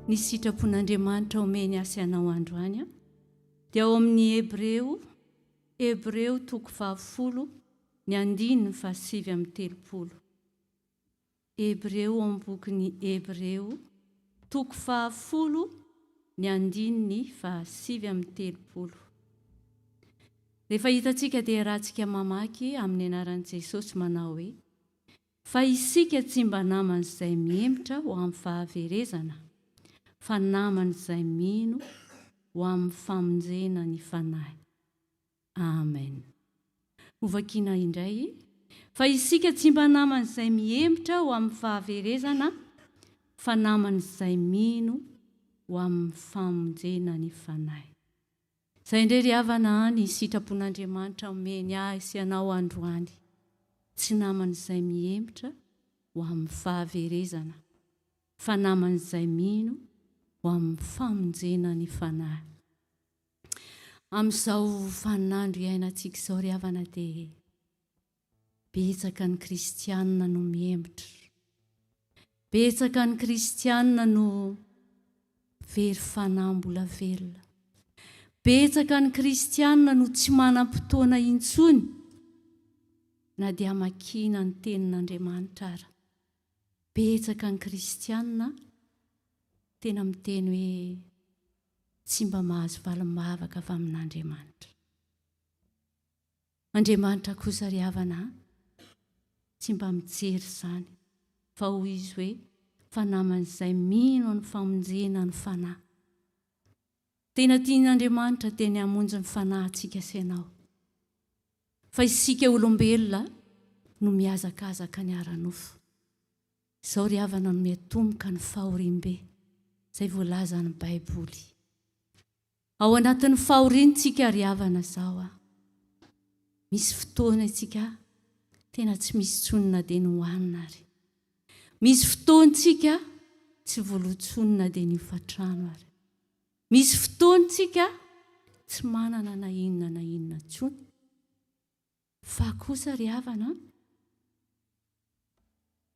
Ny sitrapon'Andriamanitra omeny asa anao androany dia ao amin'ny Hebreo 10 ny 1:7-30. Hebreo amin'ny bokin'ny Hebreo 10 ny 1:7-30. Rehefa hitantsika dia rahantsika mamaky amin'ny anaran'i Jesosy manao hoe: fa isika tsy mba namana izay mihemitra ho amin'ny fahaverezana, fa namana izay mino ho amin'ny famonjena ny fanahy. Amen. Hovakiana indray: fa isika tsy mba namana izay mihemitra ho amin'ny fahaverezana, fa namana izay mino ho amin'ny famonjena ny fanahy. Izay indray ry havana ny sitrapon'Andriamanitra omeny asa anao androany. Tsy namana izay mihemitra ho amin'ny fahaverezana, fa namana izay mino ho amin'ny famonjena ny fanahy. Amin'izao vaninandro iainantsika izao ry havana dia betsaka ny kristianina no mihemitra. Betsaka ny kristianina no very fanahy mbola velona. Betsaka ny kristianina no tsy manam-potoana intsony na dia mankina ny tenin'Andriamanitra ara. Betsaka ny kristianina tena miteny hoe tsy mba mahazo valimavaka avy amin'Andriamanitra. Andriamanitra kosa ry havana tsy mba mijery izany, fa hoy izy hoe fa namana izay mino ny famonjena ny fanahy. Tena tian'Andriamanitra teny hamonjy ny fanahy antsika sy ianao. Fa isika olombelona no mihazakazaka ny ara-nofo. Izao ry havana no miatomboka ny fahoriam-be izay voalaza ny Baiboly. Ao anatin'ny fahoriantsika ry havana izao misy fotoana itsika tena tsy misy tsonina dia ny hohanina ary. Misy fotoantsika tsy voalotsonina dia ny hofatrano ary. Misy fotoantsika tsy manana na inona tsony. Fa kosa ry havana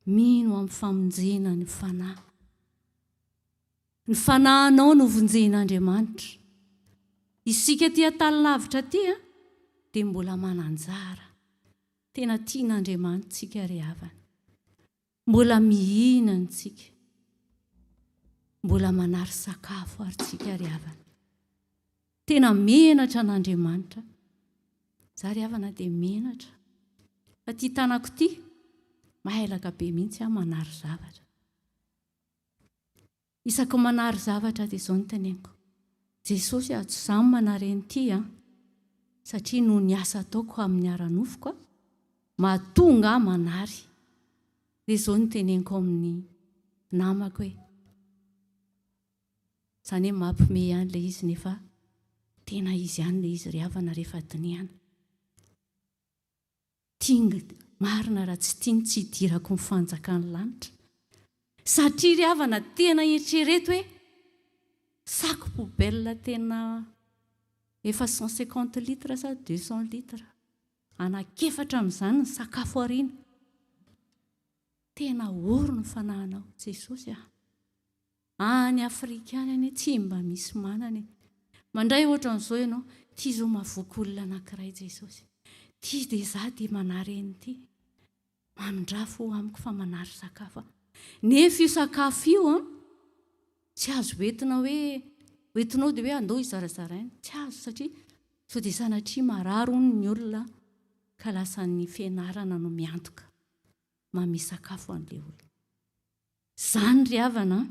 mino amin'ny famonjena ny fanahy. Ny fanahinao no vonjen'Andriamanitra. Isika tia talolavitra dia mbola mananjara. Tena tian'Andriamanitra tsika ry havana. Mbola mihinana tsika. Mbola manary sakafo ary tsika ry havana. Tena menatra n'Andriamanitra. Za ry havana dia menatra. Fa ty tanako ty mahailaka be mihitsy manary zavatra. Isako manary zavatra dia izao no teneniko: Jesosy tsy izany manary an'ity satria noho ny asa ataoko amin'ny ara-nofoko mahatonga manary. Dia izao no teneniko amin'ny namako hoe izany hoe mampime ihany ilay izy nefa tena izy ihany ilay izy ry havana rehefa dinihana. Marina raha tsy tiany tsy hidirako ny fanjakany lanitra. Satria ry havana tena eritrereto hoe sac poubelle tena efa 150 litres sa 200 litres. Anakefatra amin'izany ny sakafo ariana. Tena orona fanahinao Jesosy any Afrika any tsy mba misy manana. Mandray ohatra amin'izao ianao, ity izao mahavoky olona anankiray Jesosy. Ity dia za dia manary an'ity. Manondrafo amiko fa manary sakafo. Nefa io sakafo io tsy azo hoentinao dia hoe andao hizarazaraina. Tsy azo satria sao dia sanatria marary ny olona ka lasa ny fianarana no miantoka mami sakafo an'ilay olona. Izany ry havana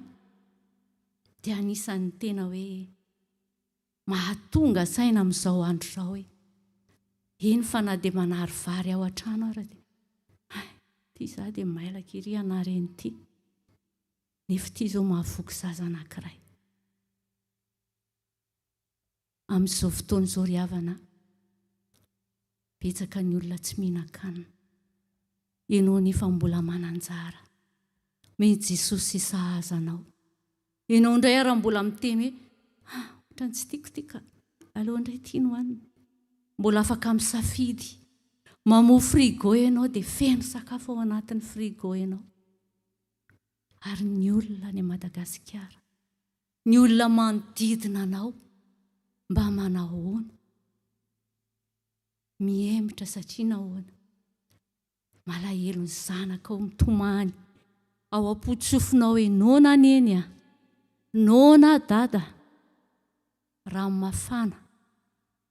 dia anisan'ny tena hoe mahatonga saina amin'izao andro izao hoe eny fa na dia manary vary ao an-trano ara dia ity za dia mailaka iry hanary an'ity. Nefa ity izao mahavoky zaza anankiray. Amin'izao fotoana izao ry havana betsaka ny olona tsy mihinan-kanina. Ianao nefa mbola mananjara. Mety Jesosy sahaza anao. Ianao indray ara mbola miteny hoe ohatrany tsy tiako ity ka aleo indray tia no hanina. Mbola afaka misafidy. Mamoha frigo ianao dia feno sakafo ao anatin'ny frigo ianao. Ary ny olona any Madagasikara ny olona manodidina anao mba manahoana, mihemitra satria nahoana, malahelo ny zanaka ao mitomany ao am-potsofinao hoe nona neny a, nona dada, rano mafana,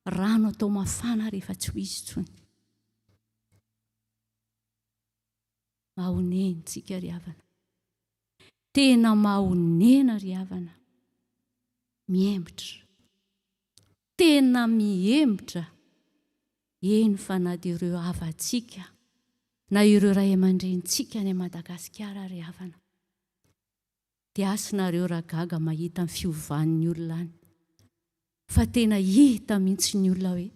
rano atao mafana rehefa tsy ho izy intsony. Mahonena tsika ry havana, tena mahonena ry havana, mihemitra, tena mihemitra. Eny fa na dia ireo havantsika na ireo ray aman-drenitsika any Madagasikara ry havana, dia asinareo ragaga mahita ny fiovan'ny olona any, fa tena hita mihitsy ny olona hoe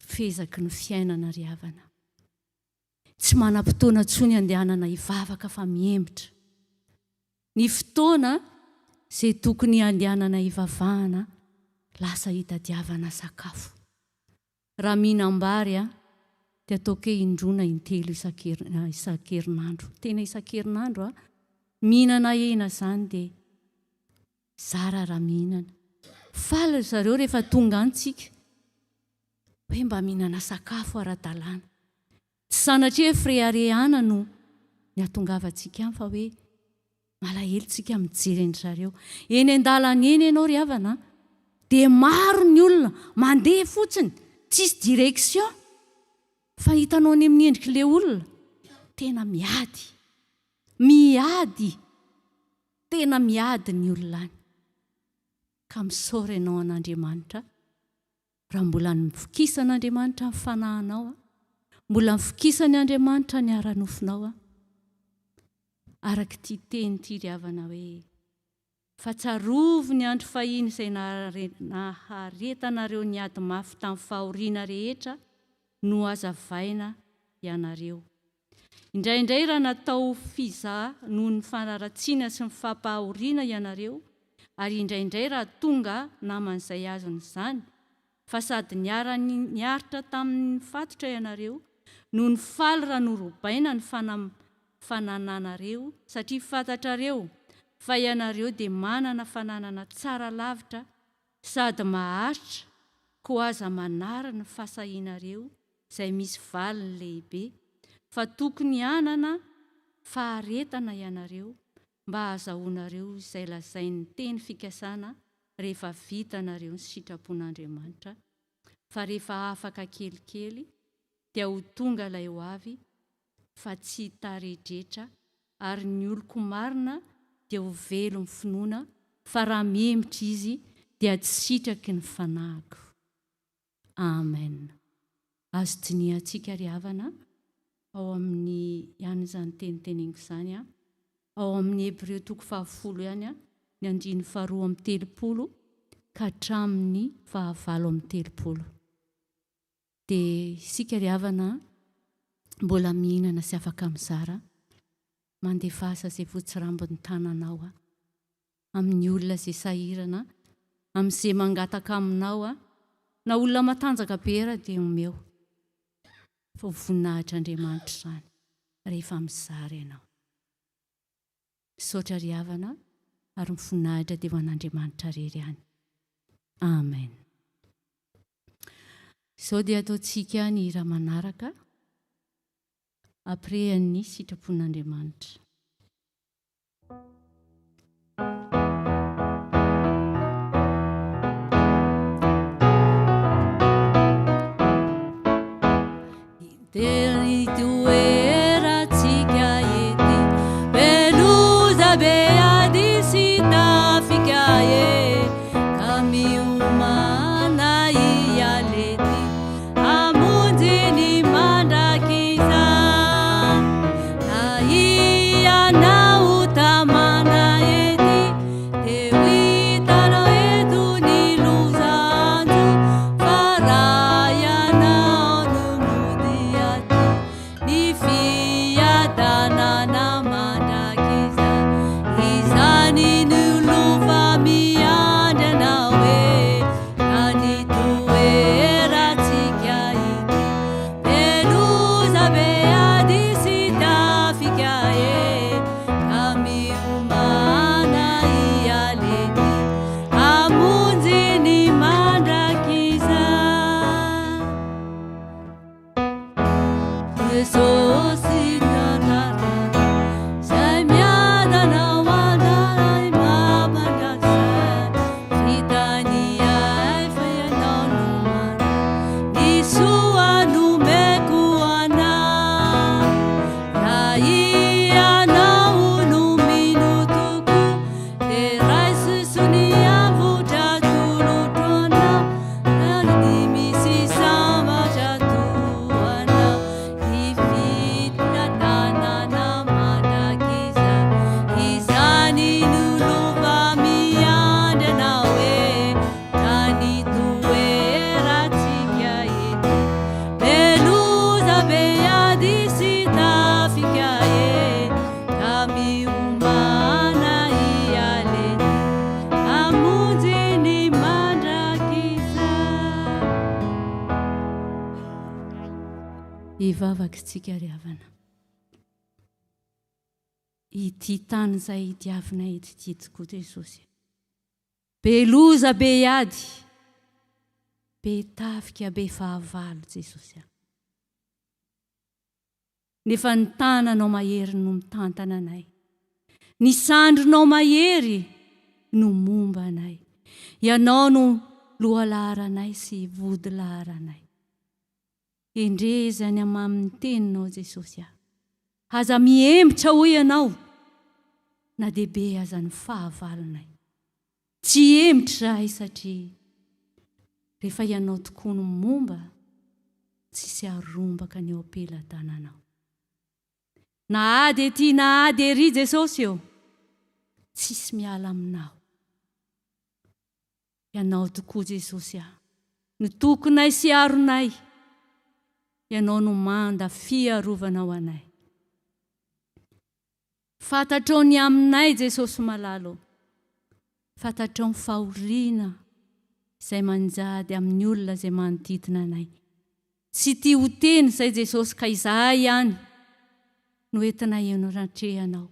fezaky ny fiainana ry havana. Tsy manam-potoana intsony andehanana hivavaka fa mihemitra. Ny fotoana izay tokony andehanana hivavahana lasa hitadiavana sakafo. Raha mihinam-bary dia ataoko hoe indroana intelo isan-kerinandro. Tena isan-kerinandro mihinana hena izany dia zara raha mihinana. Faly zareo rehefa tonga antsika hoe mba mihinana sakafo ara-dalàna. Tsy sanatria firehariahana no ny ahatongavantsika any fa hoe malahelo tsika mijery ny zareo. Eny an-dalana eny ianao ry havana dia maro ny olona mandeha fotsiny, tsisy direksion, fa hitanao any amin'ny endrik'ilay olona tena miady, miady, tena miady ny olona any. Ka misaora ianao an'Andriamanitra raha mbola mifokisan'Andriamanitra ny fanahinao, mbola mifokisany Andriamanitra ny ara-nofinao. Araka ity teny ity ry havana hoe fa tsarovo ny andro fahiny izay naharetanareo niady mafy tamin'ny fahoriana rehetra no azavaina ianareo. Indraindray raha natao fizaha noho ny fanaratsiana sy ny fampahoriana ianareo, ary indraindray raha tonga naman'izay azony izany, fa sady niaritra tamin'ny fatotra ianareo, noho ny faly raha norobaina ny fanananareo, satria fantatrareo fa ianareo dia manana fananana tsara lavitra sady maharitra ko aza manara ny fahasahianareo izay misy valiny lehibe, fa tokony hanana faharetana ianareo mba hahazahoanareo izay lazain'ny teny fikasana rehefa vitanareo ny sitrapon'Andriamanitra. Fa rehefa afaka kelikely dia ho tonga ilay ho avy, fa tsy tarehdretra, ary ny oloko marina dia ho velo ny finoana, fa raha mihemitra izy dia tsy sitraky ny fanahiko. Amen. Azo diniantsika ry havana ao amin'ny ian'izany teniteneniko izany ao amin'ny Hebreo 10 ny 9:2-30 ka hatramin'ny 9:30. Dia isika ry havana mbola mihinana sy afaka mizara, mandefasa izay voatsirambin'ny tananao amin'ny olona izay sahirana, amin'izay mangataka aminao, na olona matanjaka be ara dia omeo. Fa ho voninahitr'Andriamanitra izany rehefa mizara ianao. Misaotra ry havana ary mivoninahitra dia ho an'Andriamanitra irery ihany. Amen. Izao dia ataontsika ny hira manaraka aprehan'ny sitrapon'Andriamanitra. Ia Mivavaka tsika ry havana. Ity tany izay diavinay ity tokoa Jesosy. Be loza be iady, be tafika be fahavalo Jesosy. Nefa ny tananao mahery no mitantana anay. Ny sandronao mahery no momba anay. Ianao no lohalaharanay sy vodilaharanay. Endrezany amin'ny teninao Jesosy. Aza miembotra ho ianao na dehibe aza ny fahavalonay. Tsy embotra rahay satria rehefa ianao tokoa no momba, tsisy arombaka ny eo am-pelatananao. Na ady ety na ady ery Jesosy eo, tsisy miala aminao. Ianao tokoa Jesosy, no tokonay sy aronay. Ianao no manda fiarovanao anay. Fantatrao ny aminay Jesosy malalo. Fantatrao ny fahoriana izay manjady amin'ny olona izay manodidina anay. Tsy tia ho teny izay Jesosy ka izahay ihany no entinay enotrehanao.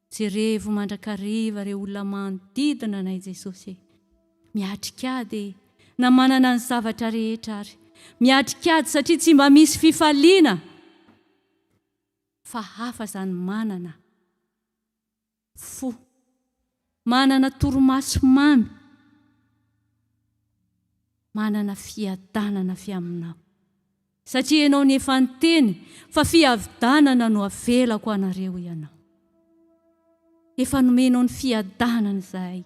Jerevo mandrakariva ireo olona manodidina anay Jesosy. Miatrikady na manana ny zavatra rehetra ary. Miatrikady satria tsy mba misy fifaliana. Fa hafa zany manana fo, manana toromaso mamy, manana fiadanana fiaminao. Satria ianao nefa niteny fa fiadanana no avelako anareo ianao. Efa nomenao ny fiadanana izay.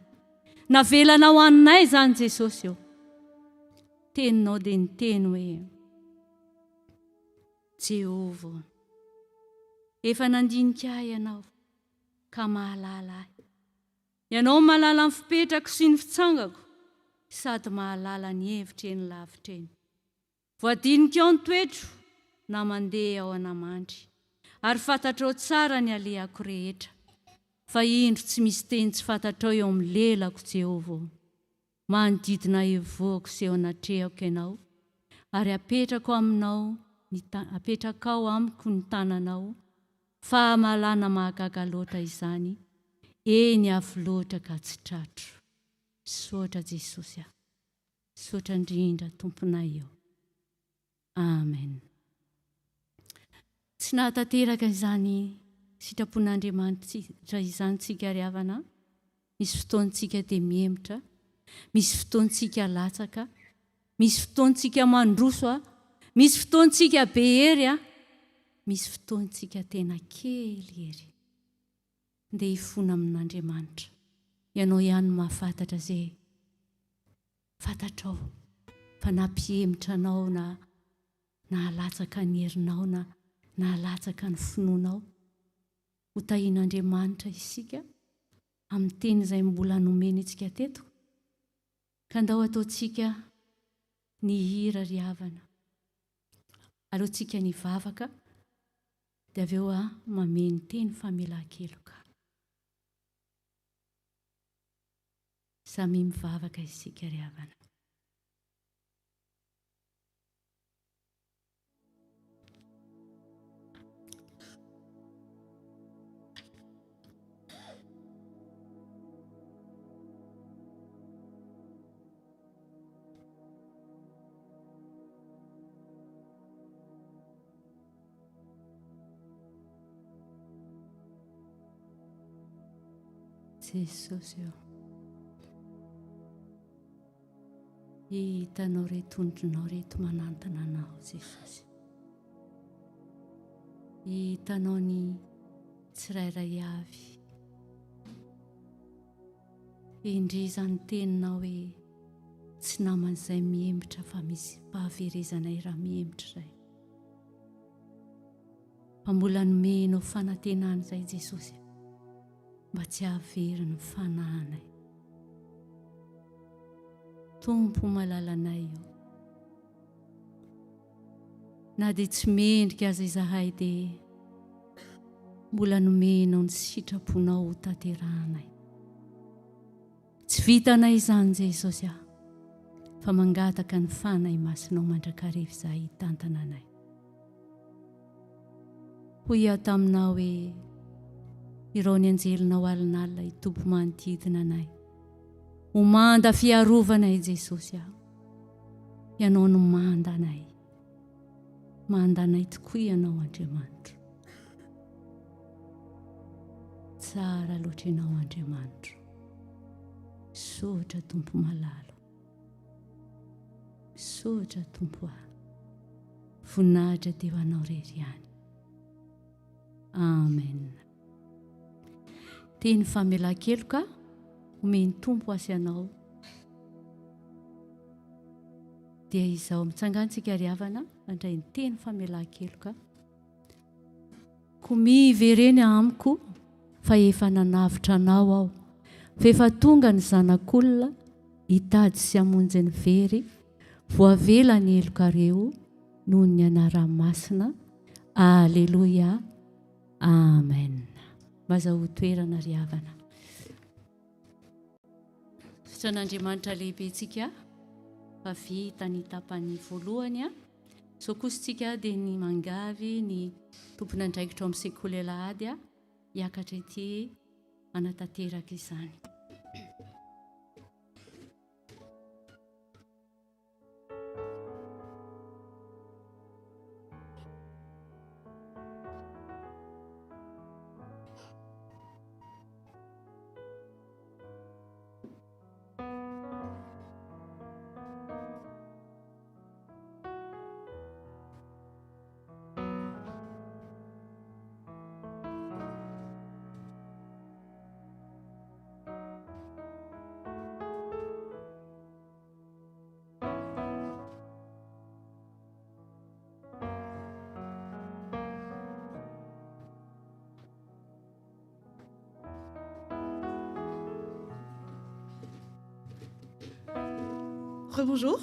Navelanao anay zany Jesosy eo. Teninao dia ny teny hoe Jehova, efa nandinika ianao ka mahalala ahy. Ianao mahalala ny fipetrako sy ny fitsangako, sady mahalala ny hevitreny lavitreny. Voadinika ao ny toetro na mandeha ao anamandry, ary fantatrao tsara ny alehako rehetra. Fa indro tsy misy teny tsy fantatrao eo amin'ny lelako Jehova. Manodidina evoako sy eo anatrehako ianao, ary apetrako aminao, apetrakao amiko ny tananao, fa malana mahagaga loatra izany, eny avy loatra ka tsy tratro. Sotra Jesosy, sotra indrindra tomponay eo. Amen. Tsy nahatanteraka izany sitrapon'Andriamanitra izany tsika ry havana. Misy fotoantsika dia miembotra, misy fotoantsika latsaka, misy fotoantsika mandroso, misy fotoantsika be hery, misy fotoantsika tena kely hery. Ndeha hifona amin'Andriamanitra. Ianao ihany mahafantatra izay fantatrao fa nampiemotra anao na halatsaka ny herinao na halatsaka ny finoanao. Ho tahian'Andriamanitra isika amin'ny teny izay mbola nomeny itsika teto. Ka ndao ataontsika ny hira ry havana. Aleontsika ny vavaka dia avy eo mameny teny famelan-keloka. Samy mivavaka isika ry havana. Jesosy eo. Hitanao reto tondronao reto manantana anao Jesosy. Hitanao ny tsirairay avy. Indrizany teninao hoe tsy naman'izay miembotra fa misy mpahaverezanay raha miembotra izay. Fa mbola nomenao fanantenana izay Jesosy, mba tsy hahaverina ny fanahinay. Tompo malalanay eo. Na dia tsy mendrika aza izahay dia mbola nomenao ny sitraponao ho tanterahanay. Tsy vitanay izany Jesosy, fa mangataka ny fanahy masinao mandrakariva izahay hitantana anay. Hoy aho taminao hoe irao ny anjelinao alin'alina hitompo manodidina anay. Ho manda fiarovana Jesosy aho. Ianao no manda anay. Manda anay tokoa ianao Andriamanitra. Tsara loatra ianao Andriamanitra. Sotra Tompo malalo. Sotra Tompo aho. Voninahitra dia ho anao irery ihany. Amen. Teny famelan-keloka omeny Tompo asy anao. Dia izao mitsangantsika ry havana mandray ny teny famelan-keloka. Ko mivereny amiko fa efa nanavitra anao aho. Fa efa tonga ny zanak'olona hitady sy hamonjy ny very. Voavela ny elokareo noho ny anara-masina. Alleluia. Amen. Mbaza ho toerana ry havana. Fitran'Andriamanitra lehibentsika fa vita ny tapany voalohany. So kositsika dia ny mangavy ny tompony andraikitra amin'ny sekoly alahady hiakatra ety anatanteraka izany. Rebonjour.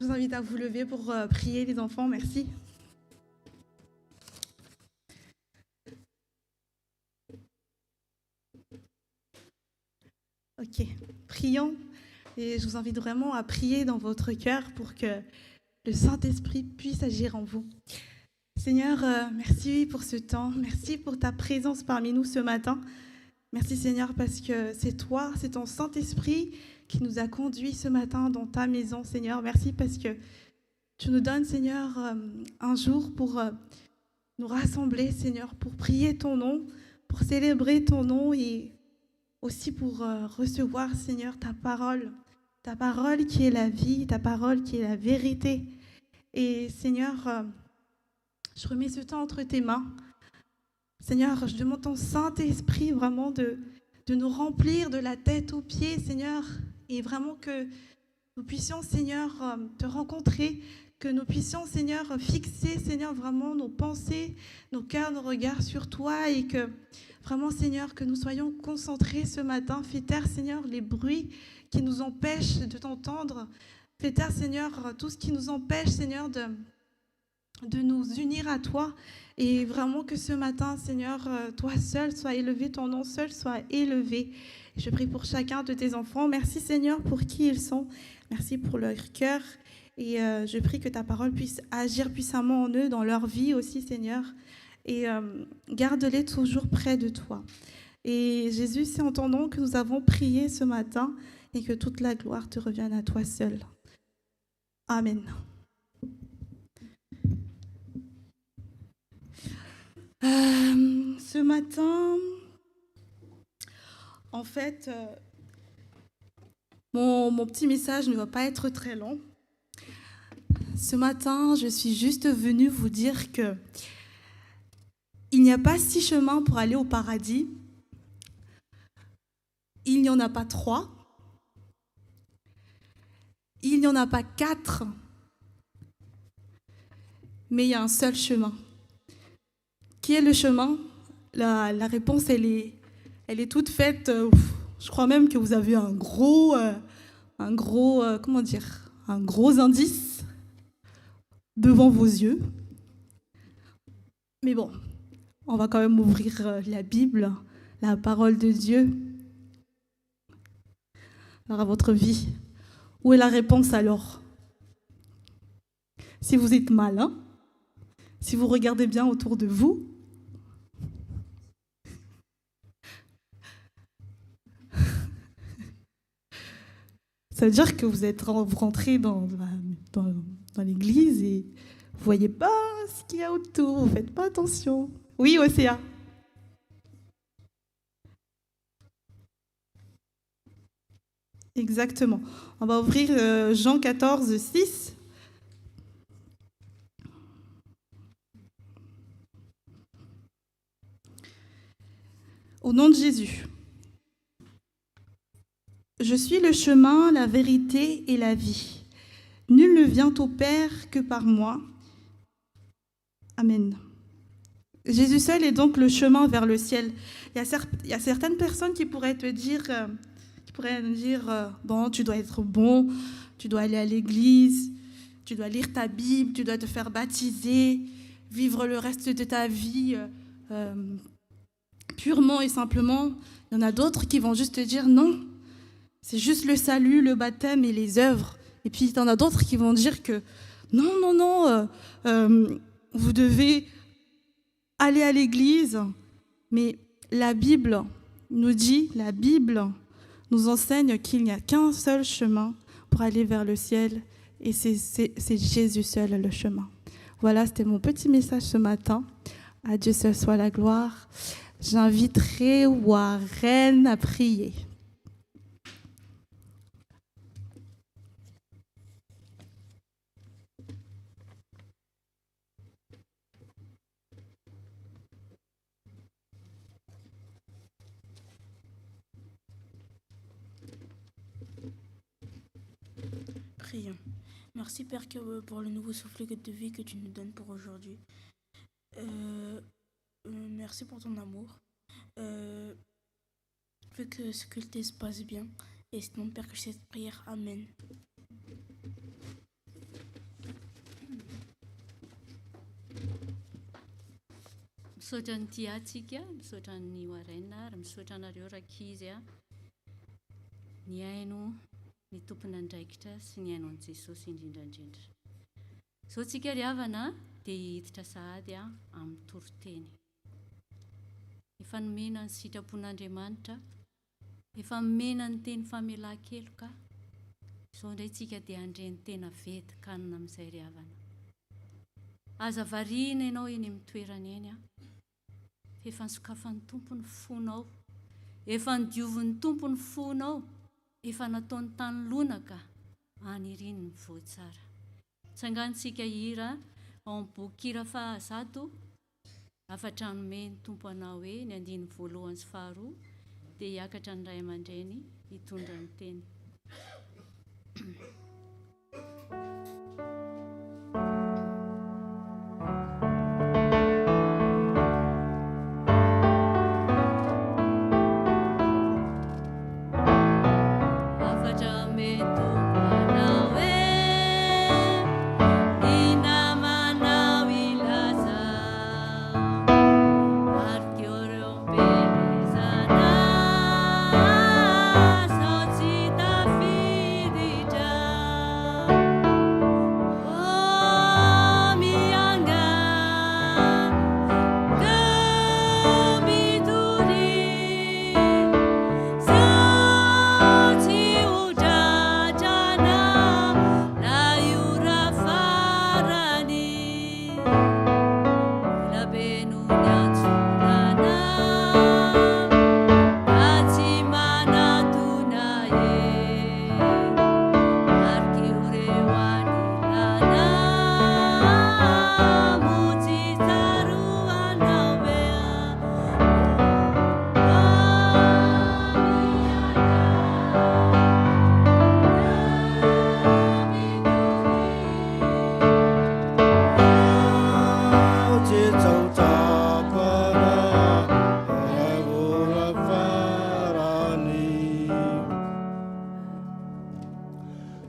Je vous invite à vous lever pour prier les enfants. Merci. Ok, prions. Et je vous invite vraiment à prier dans votre cœur pour que le Saint-Esprit puisse agir en vous. Seigneur, merci pour ce temps. Merci pour ta présence parmi nous ce matin. Merci Seigneur parce que c'est toi, c'est ton Saint-Esprit qui nous a conduits ce matin dans ta maison Seigneur. Merci parce que tu nous donnes Seigneur un jour pour nous rassembler Seigneur, pour prier ton nom, pour célébrer ton nom et aussi pour recevoir Seigneur ta parole qui est la vie, ta parole qui est la vérité. Et Seigneur, je remets ce temps entre tes mains. Seigneur, je demande ton Saint-Esprit vraiment de nous remplir de la tête aux pieds, Seigneur, et vraiment que nous puissions, Seigneur, te rencontrer, que nous puissions, Seigneur, fixer, Seigneur, vraiment nos pensées, nos cœurs, nos regards sur toi et que vraiment, Seigneur, que nous soyons concentrés ce matin. Fais taire, Seigneur, les bruits qui nous empêchent de t'entendre. Fais taire, Seigneur, tout ce qui nous empêche, Seigneur, de nous unir à toi. Et vraiment que ce matin, Seigneur, toi seul sois élevé, ton nom seul soit élevé. Et je prie pour chacun de tes enfants. Merci Seigneur pour qui ils sont. Merci pour leur cœur. Et je prie que ta parole puisse agir puissamment en eux, dans leur vie aussi Seigneur. Et garde-les toujours près de toi. Et Jésus, c'est en ton nom que nous avons prié ce matin et que toute la gloire te revienne à toi seul. Amen. Ce matin, en fait, mon petit message ne va pas être très long. Ce matin, je suis juste venue vous dire que il n'y a pas 6 chemins pour aller au paradis. Il n'y en a pas 3. Il n'y en a pas 4. Mais il y a un seul chemin. Qui est le chemin ? La réponse, elle est toute faite. Je crois même que vous avez un gros indice devant vos yeux. Mais bon, on va quand même ouvrir la Bible, la parole de Dieu. Alors à votre vie, où est la réponse alors ? Si vous êtes malin, si vous regardez bien autour de vous, ça veut dire que vous rentrez dans l'église et vous voyez pas ce qu'il y a autour, vous faites pas attention. Oui, Océa. Exactement. On va ouvrir Jean 14, 6. Au nom de Jésus. Je suis le chemin, la vérité et la vie. Nul ne vient au Père que par moi. Amen. Jésus seul est donc le chemin vers le ciel. Il y a certaines personnes qui pourraient te dire, bon, tu dois être bon, tu dois aller à l'église, tu dois lire ta Bible, tu dois te faire baptiser, vivre le reste de ta vie purement et simplement. Il y en a d'autres qui vont juste te dire non. C'est juste le salut, le baptême et les œuvres. Et puis, il y en a d'autres qui vont dire que non, vous devez aller à l'église. Mais la Bible nous enseigne qu'il n'y a qu'un seul chemin pour aller vers le ciel. Et c'est Jésus seul le chemin. Voilà, c'était mon petit message ce matin. À Dieu seul soit la gloire. J'inviterai Warren à prier. Prions. Merci Père pour le nouveau souffle de vie que tu nous donnes pour aujourd'hui. Merci pour ton amour. Fais que ce culte se passe bien. Et c'est mon Père que je sais cette prière. Amen. Misaotra ny tiantsika, misaotra ny Warren ary misaotra anareo rakizy ny aino ny tompona andraikitra sy ny aino an'i Jesosy indrindrandrindra. Izao tsika ry havana dia hiditra sahady amin'ny toroteny. Efa nomena ny sitrapon'Andriamanitra, efa nomena ny teny famelan-keloka. Izao indray tsika dia handre ny tena vetin-kanina amin'izay ry havana. Aza variana ianao eny amin'ny toerana eny efa nisokafan'ny tompony fonao, efa nidiovin'ny tompony fonao, efa nataony tany lonaka aniriny ny voatsara. Tsangantsika hira ao amin'ny boky hira fa 100 afatra nomeny tompo anao hoe ny 1 sy 2 dia hiakatra ny ray aman-dreny hitondra ny teny.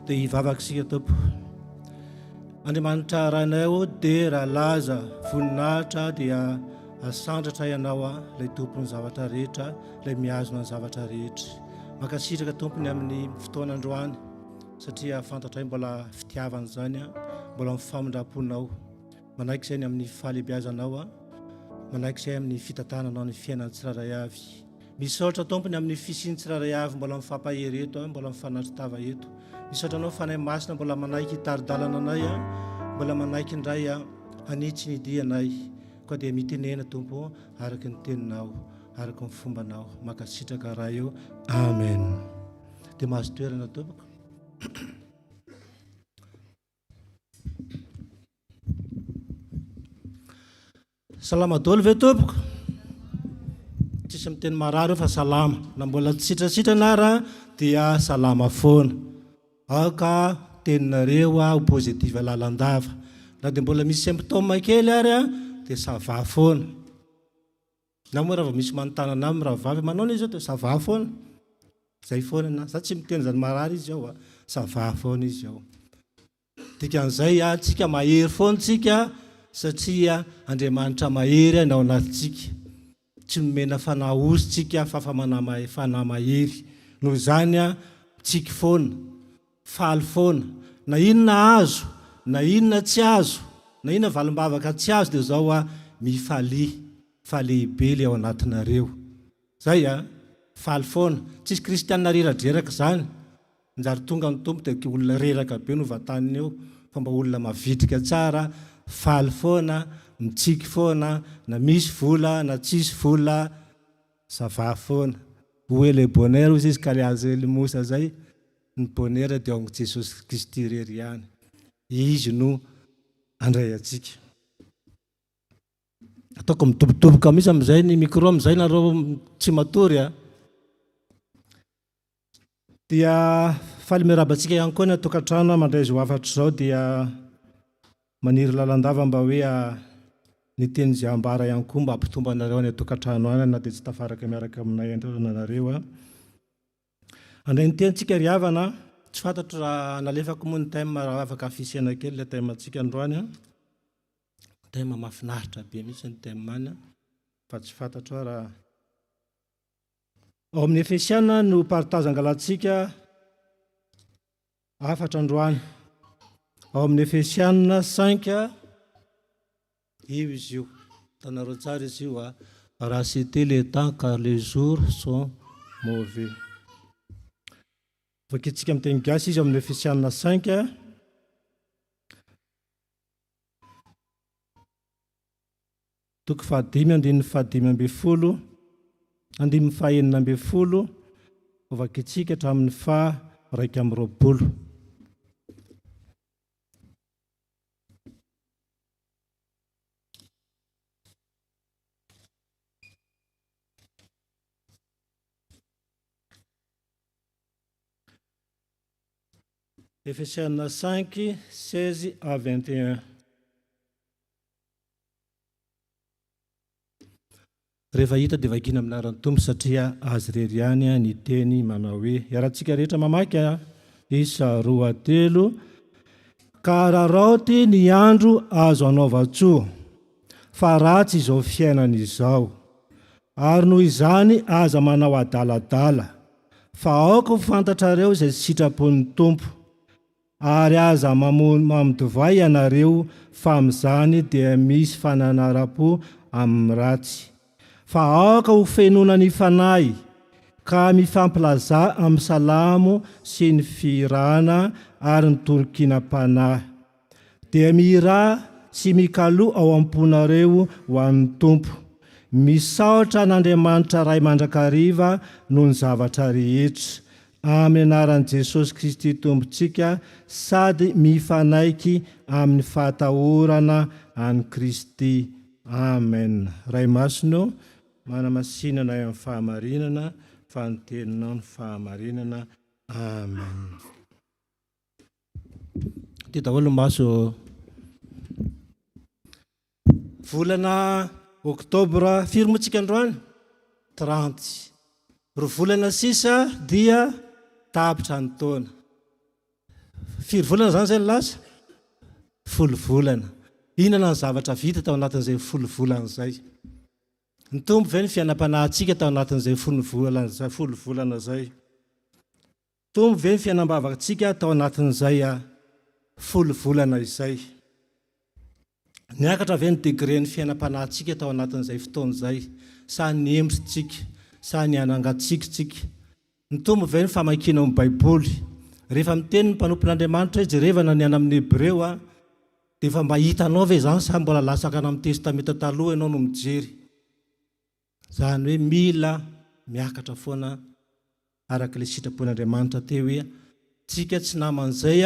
dia hivavakisika tompo. Andriamanitra rahanao dia raha laza voninahitra dia asandratra ianao ilay tompony zavatra rehetra, ilay miazona ny zavatra rehetra. Makasitraka tompony amin'ny fotoana androany satria fantatray mbola fitiavana zany mbola mifamindram-ponao. Manaiky izay ny amin'ny fahalebiazanao, manaiky izay amin'ny fitantananao ny fiainany tsiraray avy. Misaotra tompony amin'ny fisiany tsiraray avy mbola mifampahery eto, mbola mifanatritava eto. Misaotra anao fanahy masina mbola manaiky hitari-dalana anay, mbola manaiky indray hanitsy ny dianay. Koa dia mitenena tompo araky ny teninao, araky ny fombanao. Makasitraka raha eo. Amen. Dia mahazo toerana tompoko. Salama daholo ve tompoko? Tsisy miteny marary fa salama. Na mbola tsitrasitrana raha dia salama foana. Aoka teninareo ho pozitiva lalandava. Na dia mbola misy symptôme kely ary dia sava foana. Na moa raha misy manontana aminy raha vavy manao izy dia sava foana. Zay foana na za tsy miteny zany marary izy ao, sava foana izy ao. Dikan'izay tsika mahery foana tsika satria Andriamanitra mahery ao anatintsika. Tsy nomena fanahy tsika fa fanahy mahery. Noho izany tsika foana, faly foana. Na inona azo, na inona tsy azo, na inona valim-bavaka tsy azo dia zao falehibe ao anatinareo. Zay faly foana. Tsisy kristianina rera-dreraka zany. Njary tonga ny tompo dia olona reraka be no vataniny eo. Fa mba olona mavitrika tsara, faly foana, mitsiky foana, na misy vola, na tsisy vola, sava foana. Où est le bonheur izy kaliazy limosa zay. Ny bonheur dia ao Jesosy Kristy irery ihany. Izy no andray atsika. Ataoko mitobotoboka misy amin'izay ny micro amin'izay nareo tsy matory. Dia faly miarabantsika ihany koa ny tokantrano mandray zo afatra zao dia maniry lalandava mba hoe ny teny izay ambara ihany koa mba hampitomba anareo ny tokantrano any na dia tsy tafaraka miaraka aminay anareo. Andray ny tenyntsika ry havana, tsy fantatro raha nalefako moa ny thème afaka afisiana kely ilay thème antsika androany. Thème mahafinaritra be mihitsy ny thème any fa tsy fantatro raha. Ao amin'ny Efesiana no partage angalantsika afatra androany. Ao amin'ny Efesiana 5 io izy io. Tanareo tsara izy io racheter le temps car les jours sont mauvais. Vakitsika amin'ny teny gasy izy ao amin'ny Efesiana 5 toko 5:5-10, 5:9, vakitsika hatramin'ny 2:20. Efesiana 5:16-21. Rehefa hita dia vakina aminaran'ny tompo satria azy rery ihany ny teny manao hoe iarahantsika rehetra mamaky 1, 2, 3. Ka raraoty ny andro azo anaova-tsoa fa ratsy izao fiainana izao, ary noho izany aza manao adaladala, fa aoka ho fantatrareo izay sitrapon'ny tompo, ary aza mamodivay ianareo fa amin'izany dia misy fananara-po amin'ny ratsy. Fa aoka ho fenona ny fanahy ka mifampilaza amin'ny salamo sy ny firana ary ny torokinam-panahy. Dia mihira sy mikaloha ao am-ponareo ho an'ny tompo, misaotra n'Andriamanitra ray mandrakariva noho ny zavatra rehetra. Amin'ny anaran'i Jesosy Kristy tompontsika, sady mifanaiky amin'ny fahatahorana an'i Kristy. Amen. Ray masino manamasinana amin'ny fahamarinana, fanteninao ny fahamarinana. Amen. Ty daholo maso volana Octobre firy moa tsika androany? 30. Ro volana sisa dia tapitra ny taona. Firy volana zany zay lasa? 10 volana. Inona ny zavatra vita tao anatin'izay 10 volana zay? Ny tompo ve ny fiainam-panahintsika tao anatin'izay 10 volana, 10 volana zay? Tompo ve ny fiainam-bavakantsika tao anatin'izay 10 volana zay? Tompo ve ny fiainam-panahintsika tao anatin'izay 10 volana zay? Tompo ve ny fiainam-bavakantsika tao anatin'izay 10 volana zay? folo volana izay niakatra avy ny degré ny fiainam-panahintsika tao anatin'izay fotoan'izay sa ny embotsika sa ny anangatsiksika ny tombo ve ny famakiana amin'ny baiboly rehefa miteny ny mpanompon'Andriamanitra hoe jerevana ny any amin'ny Hebreo dia efa mahitanao ve izany sa mbola lasaka amin'ny testamenta taloha ianao no mijery zany hoe mila miakatra foana araka ilay sitrapon'Andriamanitra teo hoe tsika tsy naman'izay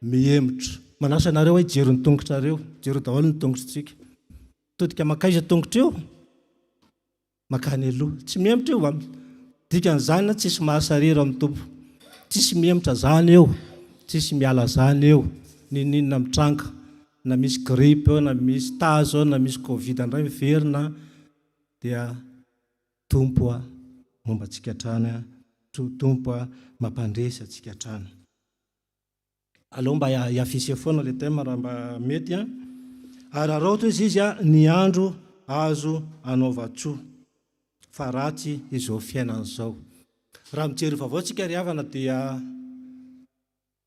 mihemotra manasa anareo hoe jero ny tongotrareo jero daholo ny tongotritsika todika makaiza tongotra eo makany aloha tsy mihemotra eo dikan'izany tsisy mahasariro amin'ny tompo tsisy mihemotra zany eo tsisy miala zany eo ninina mitranga na misy gripe eo na misy tazo eo na misy covid ndray miverina dia tompo momba antsika hatrany tompo mampandresy antsika hatrany aloha mba hiafisy foana le tema raha mba mety ary araoto izy ny andro azo anaova-tsoa fa ratsy izao fiainan'izao raha mijery vaovao tsika ry havana dia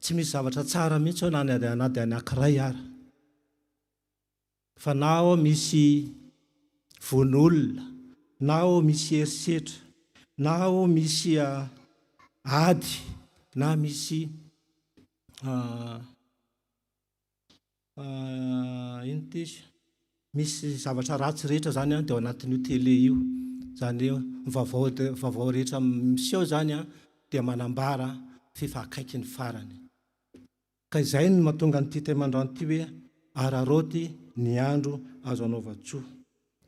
tsy misy zavatra tsara mihitsy ao na ady anankiray ary fa na ao misy von'olona na ao misy herisetra na ao misy ady na misy ino tisy misy zavatra ratsy rehetra zany dia ao anatin'io tele io zany eo vaovao rehetra miseho zany dia manambara fifakaiky ny farany ka izay no mahatonga nyity temandrano ity hoe araroty ny andro azo anaova-tsoa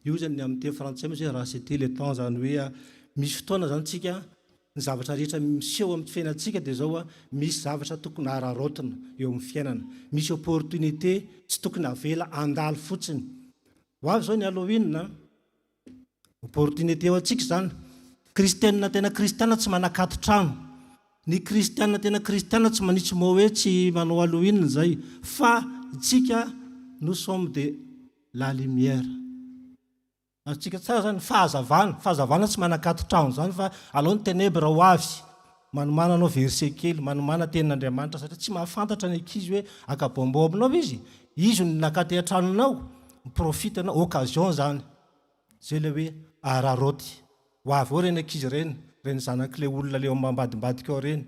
io zany ny amin'ny teny frantsay misy hoe raha c'était le temps zany hoe misy fotoana zany tsika ny zavatra rehetra miseho amin'ny fiainantsika dia zao misy zavatra tokony ararotina eo amin'ny fiainana misy opportunité tsy tokony avela andalo fotsiny ho avy zao ny Halloween opportunité eo antsika zany kristianina tena kristiana tsy manakato trano ny kristianina tena kristiana tsy manitsy moa hoe tsy manao Halloween zay fa itsika nous sommes de la lumière atsika tsara zany fahazavana tsy manakato trano zany fa alao ny ténèbre ho avy manomana anao verset kely manomana tenin'Andriamanitra satria tsy mahafantatra ny ankizy hoe akabombobonao izy no nakaty antranonao miprofite anao occasion zany zay le hoe araroty ho avy ao reny ankizy reny zanak'le olona le mambadimbadika ao reny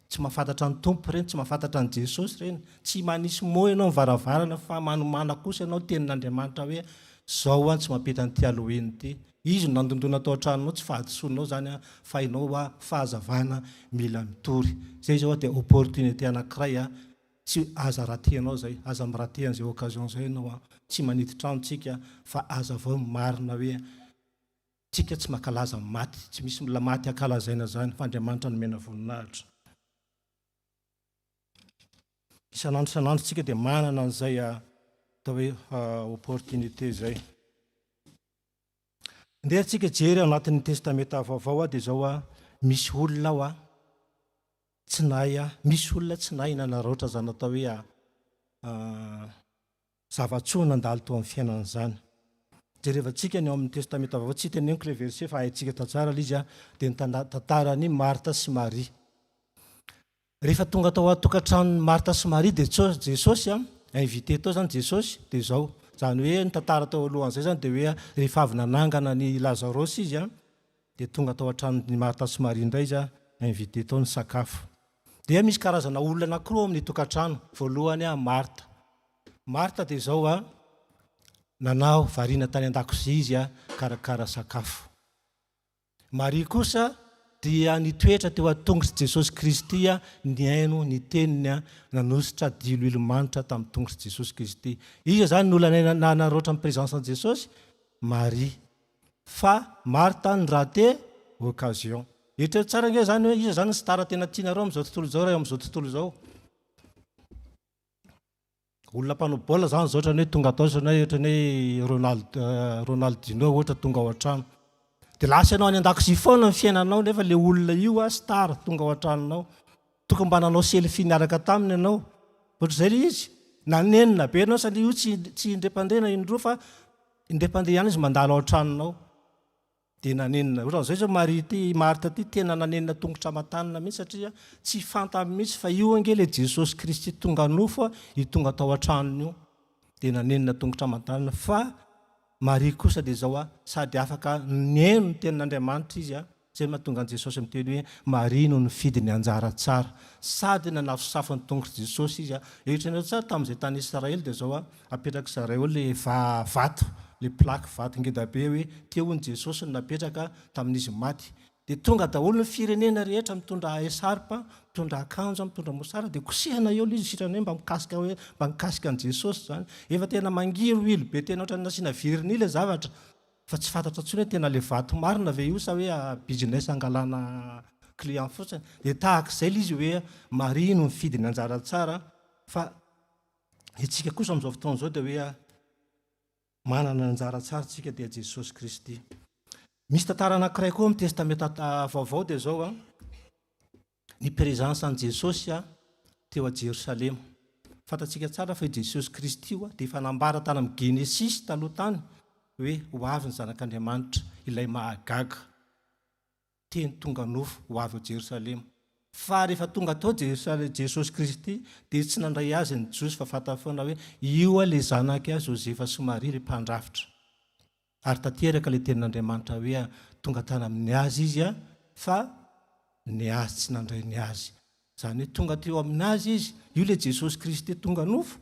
tsy mahafantatra ny tompo reny tsy mahafantatra ny Jesosy reny tsy manisy moa ianao mivaravarana fa manomana kosa ianao tenin'Andriamanitra hoe zao tsy mampita nyity Halloween ty izy no nandondona tao an-tranonao tsy fahadisoanao zany fa inao fahazavana mila mitory zay zao dia opportunité anankiray tsy aza rahateanao zay aza mirahatean'izay occasion zay ianao tsy manity tranontsika fa aza vao marina hoe tsika tsy makalaza maty tsy misy mila maty akalazaina zany fa Andriamanitra nomena voninahitra isanandro tsika dia manana an'izay atao hoe opportunité zay ndeha tsika jery ao anatin'ny testamenta vaovao dia zao misy olona ao tsy nahy misy olona tsy nahy nanaraotra zany atao hoe zavatsoa nandalo tao amin'ny fiainana zany jerevantsika ny ao amin'ny testamenta vaovao tsy teneniko le verset fa haitsika tatsara izy dia ny tantarany Marta sy Marie rehefa tonga tao atokantrano Marta sy Marie dia Jesosy invité tao zany Jesosy dia zao zany hoe ny tantara tao alohan'izay zany dia hoe rehefa avy nanangana ny Lazarosy izy dia tonga tao an-tranony Marta sy Marie indray izy invité tao ny sakafo dia misy karazana olona anankiroa amin'ny tokantrano voalohany Marta dia zao nanao variana tany an-dakozia izy karakara sakafo Marie kosa dia nitoetra teo atongotry Jesosy Kristy ny aino ny teniny nanositra dilo ilomanitra tamin'ny tongotry Jesosy Kristy izy zany ny olona nanaroatra amin'ny présence'n Jesosy Marie fa Marta ny raté occasion eritrery tsara nge zany hoe izy zany sy tara tena tianareo amin'izao tontolo zao raha amin'izao tontolo zao olona mpanao baolina zany zao ohatrany hoe tonga tao ohatrany hoe Ronaldinho ohatra tonga ao an-trano dia lasa ianao any an-dakozia foana ny fiainanao nefa le olona io star tonga ao an-tranonao tokony mba nanao selfie niaraka taminy ianao ohatr'izay le izy nanenina be ianao satria io tsy independena indroa fa independent ihany izy mandalo ao an-tranonao dia nanenina ohatr'izay zao Marita ty tena nanenina tongotra aman-tanana mihitsy satria tsy fantamy mihitsy fa io ange le Jesosy Kristy tonga nofo io tonga tao an-tranony io dia nanenina tongotra aman-tanana. Fa Maria kosa dia zao sady afaka nihaino ny tenin'Andriamanitra izy zay mahatonga an Jesosy miteny hoe Maria no nifidy ny anjara tsara, sady nanafosafo ny tongotra Jesosy izy ehitrany tsara tamin'izay tany Israely dia zao apetraka zareo le vato, le plaque vato ngeda be hoe teo ny Jesosy no napetraka tamin'izy maty. Dia tonga daholo ny firenena rehetra mitondra esarpa, mitondra akanjo, mitondra mosara dia kosehana eo izy sitrany hoe mba mikasika an Jesosy zany. Efa tena mangiro ilo be tena ohatrany nasiana viriny le zavatra fa tsy fantatra intsony hoe tena le vato marina ve io sa hoe business angalana client fotsiny. Dia tahak'izay izy hoe Maria no mifidy ny anjara tsara. Fa itsika kosa amin'izao fotoana izao dia hoe manana anjara tsara tsika dia Jesosy Kristy. Misy tantara anankiray koa amin'ny testamenta vaovao dia zao ny présence an Jesosy teo a Jerosalema. Fantatsika tsara fa Jesosy Kristy io dia efa nambara tany amin'ny Genesis taloha tany hoe ho avy ny zanak'Andriamanitra ilay mahagaga teny tonga nofo ho avy ao Jerosalema. Fa rehefa tonga tao Jesosy Kristy dia tsy nandray azy ny Jiosy fa fantany foana hoe io le zanaka Josefa sy Maria le mpandrafitra. Ary tanteraka le tenin'Andriamanitra hoe tonga tany amin'ny azy izy fa ny azy tsy nandray ny azy. Zany hoe tonga teo amin'ny azy izy, io le Jesosy Kristy tonga nofo.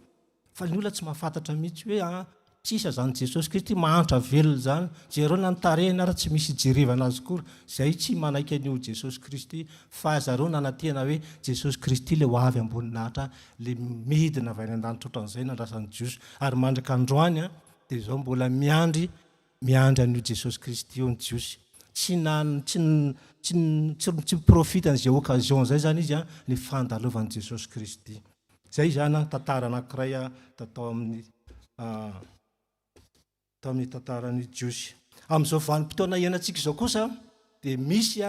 Fa ny olona tsy mahafantatra mihitsy hoe tsisa zany Jesosy Kristy mahantra velona zany. Jereo nantarehina ary tsy misy jerevana azy koa. Zay tsy manaiky an'io Jesosy Kristy fa zareo nanantena hoe Jesosy Kristy le ho avy amboninahitra, le midina avy any an-danitra ohatran'izay nandrasan'ny Jiosy. Ary mandraka androany dia zao mbola miandry an'io Jesosy Kristy io ny Jiosy. Tsy miprofita an'izay occasion zay zany izy ny fandalovan'i Jesosy Kristy. Zay zany tantara anankiray tao amin'ny tantaran'ny Jiosy. Amin'izao vanim-potoana iainantsika izao kosa dia misy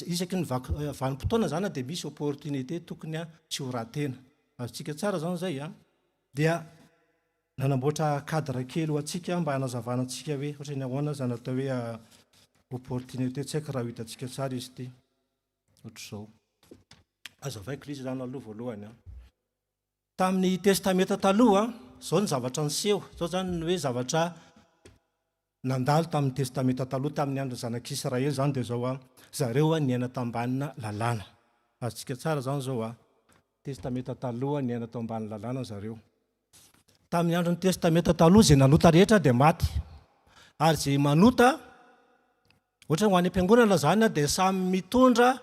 isaky ny vanim-potoana zany dia misy opportunité tokony tsy ho ratena. Azontsika tsara zany zay dia nanamboatra cadre kely ho antsika mba hanazavana antsika hoe ohatra ny ahoana zany atao hoe opportunité tsy haiko raha hitantsika tsara izy ty ohatr'izao. Azavaiko izy zany aloha voalohany tamin'ny testamenta taloha zao ny zavatra niseho. Zao zany ny hoe zavatra nandalo tamin'ny testamenta taloha tamin'ny andro zanak'Israely zany dia zao zareo niaina tambanina lalàna. Azontsika tsara zany zao testamenta taloha niaina tao ambany lalàna zareo. Tamin'ny andron'ny testamenta taloha izay nanota rehetra dia maty. Ary izay manota ohatra ho any am-piangonana zany dia samy mitondra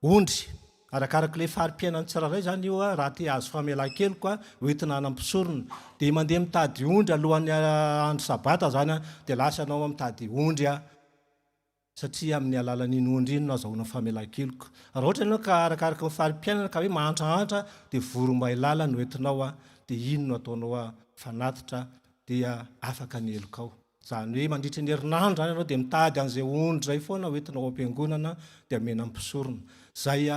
ondry arakaraka le fari-piainany tsirairay zany io raha te azo famelan-keloka hoentina hanampisorona. Dia mandeha mitady ondry alohan'ny andro sabata zany dia lasa anao mitady ondry satria amin'ny alalan'iny ondry iny no azahoana famelan-keloka. Raha ohatra ianao ka arakaraka ny fari-piainana ka hoe mahantrahantra dia voromailala no entinao dia iny no ataonao fanatitra dia afaka ny helokao. Zany hoe mandritra ny herinandro zany ianao dia mitady an'izay ondry zay foana hoentinao am-piangonana dia amena ampisorona. Zay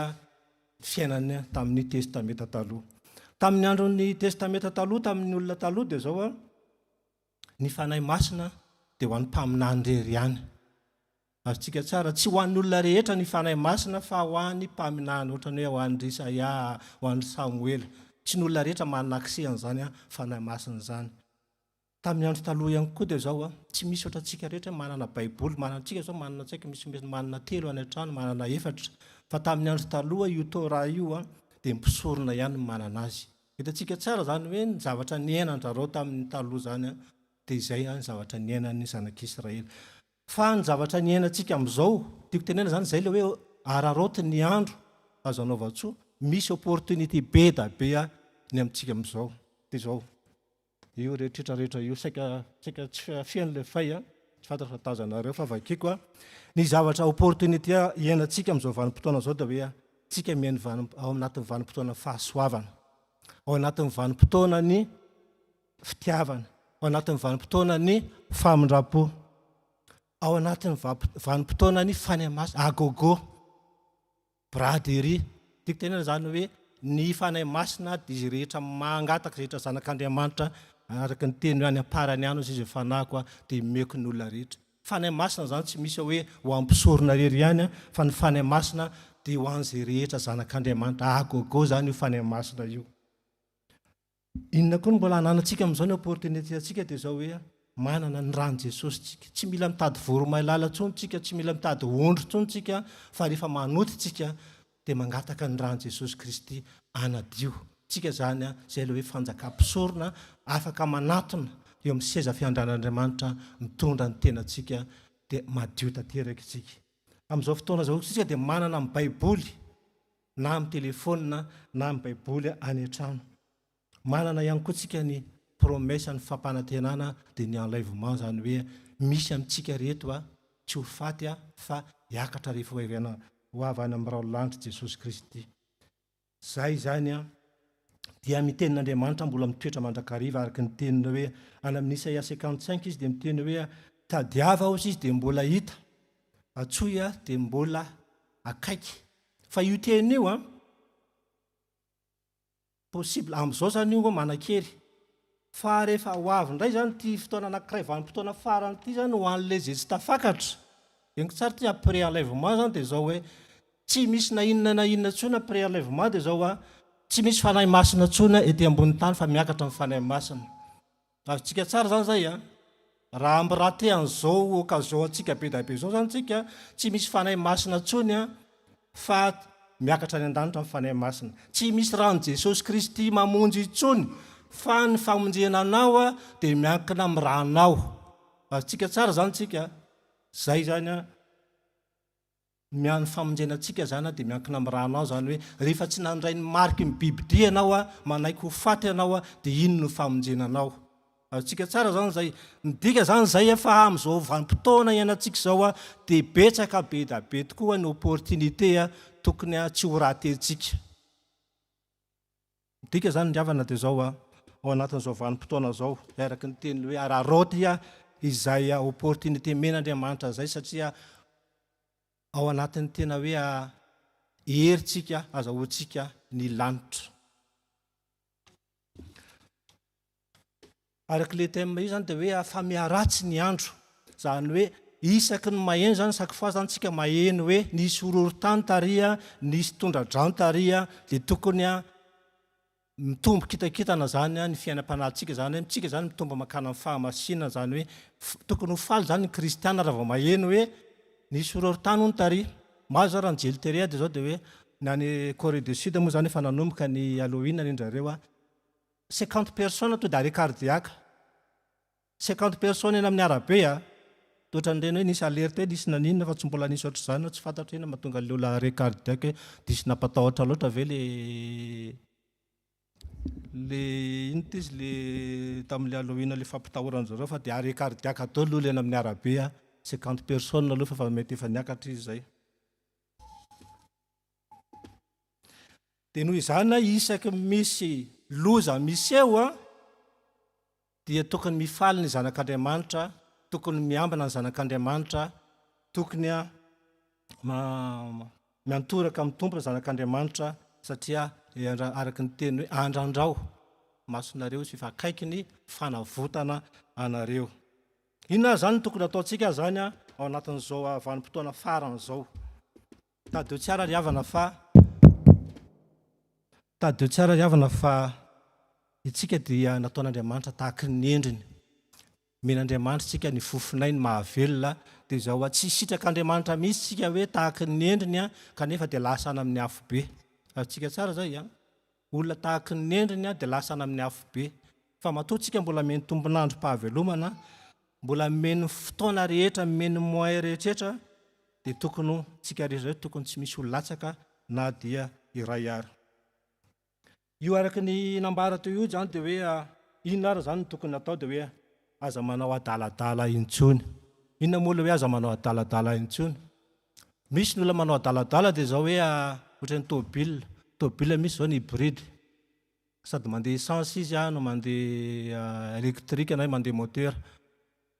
fiainany tamin'ny testamenta taloha. Tamin'ny andron'ny testamenta taloha tamin'ny olona taloha dia zao ny fanahy masina dia ho an'ny mpaminany rery ihany. Azontsika tsara tsy ho an'ny olona rehetra ny fanahy masina fa ho an'ny mpaminany ohatrany hoe ho an'ny Isaia, ho an'ny Samuel. Tsy ny olona rehetra manana accès an'izany fanahy masina zany. Tamin'ny andro taloha ihany koa dia zao tsy misy ohatrantsika rehetra manana baiboly, manantsika zao manana tsika misy manana 3 any an-trano, manana 4. Fa tamin'ny andro taloha io Torah io dia mpisorona ihany ny manana azy. Hitantsika tsara zany hoe ny zavatra niainan-jareo tamin'ny taloha zany dia izay ny zavatra niainan'ny zanak'Israely. Fa ny zavatra niainantsika amin'izao tiako tenena zany zay le hoe araroty ny andro azo anaova-tsoa, misy opportunité be da be ny amintsika amin'izao. Dia zao io rehetrarehetra io saika tsy fiain'le fay tsy fantatra fatazanareo fa vakiako ny zavatra opportunité iainantsika amin'izao vanim-potoana zao dia hoe tsika miainy ao anatin'ny vanim-potoana fahasoavana, ao anatin'ny vanim-potoana ny fitiavana, ao anatin'ny vanim-potoana ny famindrapo, ao anatin'ny vanim-potoana ny fanahy masina agogo, braderie. Tiako tenena zany hoe ny fanahy masina dia izy rehetra mangataka rehetra zanak'Andriamanitra araka ny teny hoe any am-parany any izy fanahiko dia meko ny olona rehetra. fanahy masina zany tsy misy hoe ho ampisorona rery ihany fa ny fanahy masina dia ho an'izay rehetra zanak'Andriamanitra agogo zany io fanahy masina io. Inona koa no mbola hananantsika amin'izao ny opportunité antsika dia zao hoe manana ny rano Jesosy tsika. Tsy mila mitady voromailala tsony tsika, tsy mila mitady ondro tsony tsika, fa rehefa manoty tsika dia mangataka ny rano Jesosy Kristy anadio. Tsika zany izay ilay hoe fanjakam-pisorona afaka manatona eo amin'ny seza fiandran'Andriamanitra mitondra ny tenantsika dia madio tanteraka isika. Amin'izao fotoana izao tsika dia manana amin'ny Baiboly na amin'ny telefônina na amin'ny Baiboly any an-trano. Manana ihany koa tsika ny promesa ny fampanantenana dia ny enlèvement zany hoe misy amintsika reto tsy ho faty fa hiakatra rehefa ho avy any amin'ny raolanitra Jesosy Kristy. Zay zany dia mitenin'Andriamanitra mbola mitoetra mandrakariva araka ny teniny hoe any amin'ny Isaia 55 izy dia miteny hoe tadiava aho izy dia mbola hita, atsoy dia mbola akaiky. Fa io teny io possible amin'izao zany io manan-kery, fa rehefa ho avy indray zany ty fotoana anankiray vanim-potoana farany ity zany ho an'ilay zay tsy tafakatra. Eniko tsara ty après enlèvement zany dia zao hoe tsy misy na inona tsony après enlèvement dia zao tsy misy fanahy masina tsony ety ambony tany fa miakatra amin'ny fanahy masina. Azontsika tsara zany zay raha ambiraty an'izao occasion antsika be da be zao zany tsika tsy misy fanahy masina tsony fa miakatra any an-danitra amin'ny fanahy masina. Tsy misy rano Jesosy Kristy mamonjy tsony fa ny famonjena anao dia miankina amin'ny ranao. Azontsika tsara zany tsika zay zany miany famonjenantsika zany dia miankina amin'ny ranao zany hoe rehefa tsy nandray ny mariky ny bibitry ianao manaiky ho faty ianao dia ino no famonjenanao. Azontsika tsara zany zay midika zany zay fa amin'izao vanim-potoana iainantsika zao dia betsaka be da be tokoa ny opportunité tokony tsy ho ratentsika. Midika zany ndiavana dia zao ao anatin'izao vanim-potoana zao araka ny teny hoe araroty izay opportunité men'Andriamanitra zay satria ao anatin'ny tena hoe herintsika azahoantsika ny lanitra. Araka le thème io zany dia hoe fa miaratsy ny andro, zany hoe isaky ny maheno zany sakafo zany tsika maheno hoe nisy horohorontany taria, nisy tondra-drano taria dia tokony mitombo kitakitana zany ny fiainam-panahintsika zany tsika zany mitombo makana amin'ny fahamasinana zany hoe tokony ho faly zany ny kristiana raha vao maheno hoe nisy horohorontany hono taria. Mazo raha ny jeliteria dia zao dia hoe na ny Corée du Sud moa zany efa nanomboka ny Halloween rendrareo 50 personnes to dia arrêt cardiaque. 50 personnes eny amin'ny arabe toatra nireny hoe nisy alerte nisy naninona fa tsy mbola nisy ohatr' izany tsy fantatro ena mahatonga le olona arrêt cardiaque disy napatahotra loatra ve le ino ty izy le tamin'le Halloween le fampitahorana zareo fa dia arrêt cardiaque atao lolo eny amin'ny arabe 50 personnes aloha fa mety efa niakatra izy zay. Dia noho izany isaky misy loza misy eo dia tokony mifaly ny zanak'Andriamanitra, tokony miambina ny zanak'Andriamanitra, tokony miantoraka amin'ny tompona zanak'Andriamanitra satria araka ny teny hoe andrandrao masonareo sy fa akaiky ny fanavotana anareo. Inona zany tokony ataontsika zany ao anatin'izao vanim-potoana farany zao. Tadeo tsara riavana fa itsika dia nataon'Andriamanitra tahaka ny endriny. Men'Andriamanitra tsika ny fofinay ny mahavelona dia zao tsy sitrak'Andriamanitra mihitsy tsika hoe tahaka ny endriny kanefa dia lasana amin'ny afo be. Azontsika tsara zay olona tahaka ny endriny dia lasana amin'ny afo be. Fa matoa tsika mbola meny tombonandro pahavelomana, mbola meny fotoana rehetra, meny moyen rehetra dia tokony tsika rehetra tokony tsy misy olo-latsaka na dia iray ary. Io araka ny nambara teo io zany dia hoe inona ary zany tokony atao dia hoe aza manao adaladala intsony. Inona moa hoe aza manao adaladala intsony? Misy ny olona manao adaladala dia zao hoe ohatran'ny tôbila misy zao ny hybride, sady mandeha essence izy no mandeha électrique na mandeha moteur,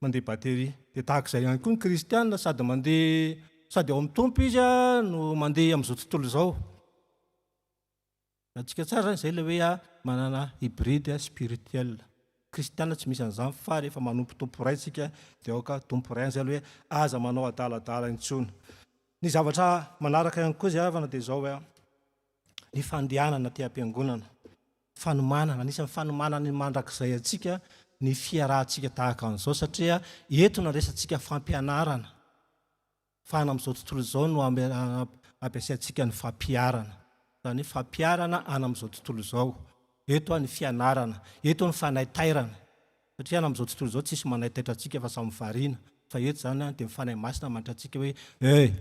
mandeha batterie. Dia tahaka izay ihany koa ny kristiana sady mandeha sady ao amin'ny tompo izy no mandeha amin'izao tontolo izao. Antsika tsara zany izay ilay hoe manana hybride spirituel. kristiana tsy misy an'izany fa rehefa manompo tompo ray tsika dia aoka tompo ray an'izay aloha hoe aza manao adaladala intsony. Ny zavatra manaraka ihany koa zay havana dia zao hoe ny fandehanana ty am-piangonana, fanomanana, anisan'ny fanomanana ny mandrakizay atsika ny fiarahantsika tahaka an'izao satria eto na resantsika fampianarana. Fa amin'izao tontolo izao no ampiasaintsika ny fampiarana. Zany fampiarana amin'izao tontolo izao. Eto ny fianarana, eto ny fanaitairana. Satria amin'izao tontolo izao tsisy manaitaitra antsika fa samy variana. Fa eto zany dia mifanahy masina mandra antsika hoe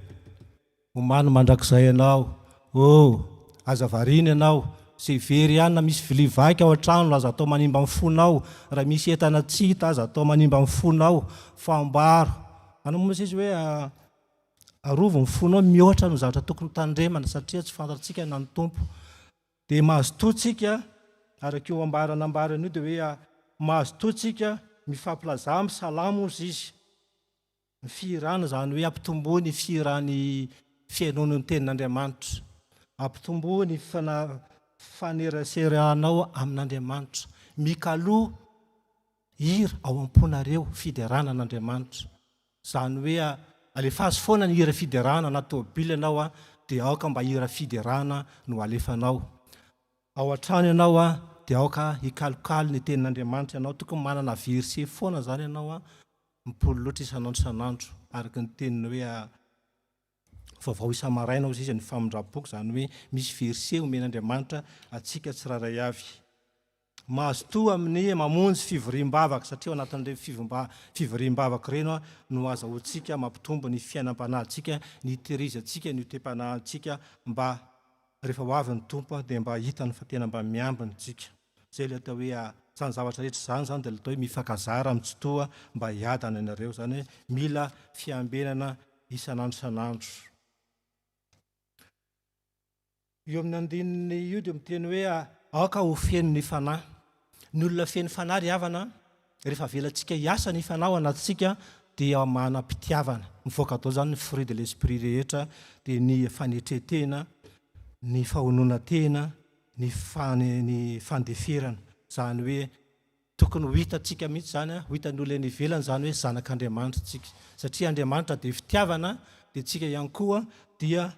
omano mandrakizay ianao. Aza variana ianao. Zay very ihany na misy vilia vaky ao an-trano aza atao manimba amin'ny fonao. Raha misy entana tsy hita aza atao manimba amin'ny fonao. Fambaro. Anao moa izy hoe arovo ny fonao mihoatra no zavatra tokony tandremana satria tsy fantatsika na ny tompo. Dia mahazo totsika araka io ambaranambarana io dia hoe mahazo totsika mifampilaza amin'ny salamo ozy izy. Ny fihirana zany hoe ampitombo ny fihirany fiainon'ny tenin'Andriamanitra. Ampitombo ny faneraseranao amin'Andriamanitra. Mikaloha hira ao am-ponareo fiderana an'Andriamanitra. Zany hoe alefa azy foana ny hira fiderana na tôbily ianao dia aoka mba hira fiderana no alefanao. Ao an-trano ianao dia aoka hikalokalo ny tenin'Andriamanitra ianao. Tokony manana verse foana zany ianao mipolo loatra isanandro isanandro araka ny teniny hoe vaovao isa-maraina ozy izy ny famindram-poko zany hoe misy verse omen'Andriamanitra atsika tsiraray avy. Mahazo toa amin'ny mamonjy fivoriam-bavaka satria ao anatin'ireny fivoriam-bavaka ireny no azahoantsika mampitombo ny fiainam-panahintsika, ny tehirizantsika, ny hotem-panahintsika mba rehefa ho avy ny tompo dia mba hitany fa tena mba miambiny tsika. Zay ilay atao hoe zany zavatra rehetra zany dia atao hoe mifankazara amin'ny tsotoa mba hiadana ianareo zany hoe mila fiambenana isanandro isanandro. Eo amin'ny andininy io dia miteny hoe aoka ho feno ny fanahy. Ny olona feno fanahy ry havana rehefa velantsika hiasa ny fanahy ao anatintsika dia manam-pitiavana. Mivoaka tao zany ny fruit de l'esprit rehetra dia ny fanetretena, ny fahononan-tena, ny fandeferana. Zany hoe tokony ho hitantsika mihitsy zany ho hitan'ny olona ny ivelany zany hoe zanak'Andriamanitra tsika. Satria Andriamanitra dia fitiavana dia tsika ihany koa dia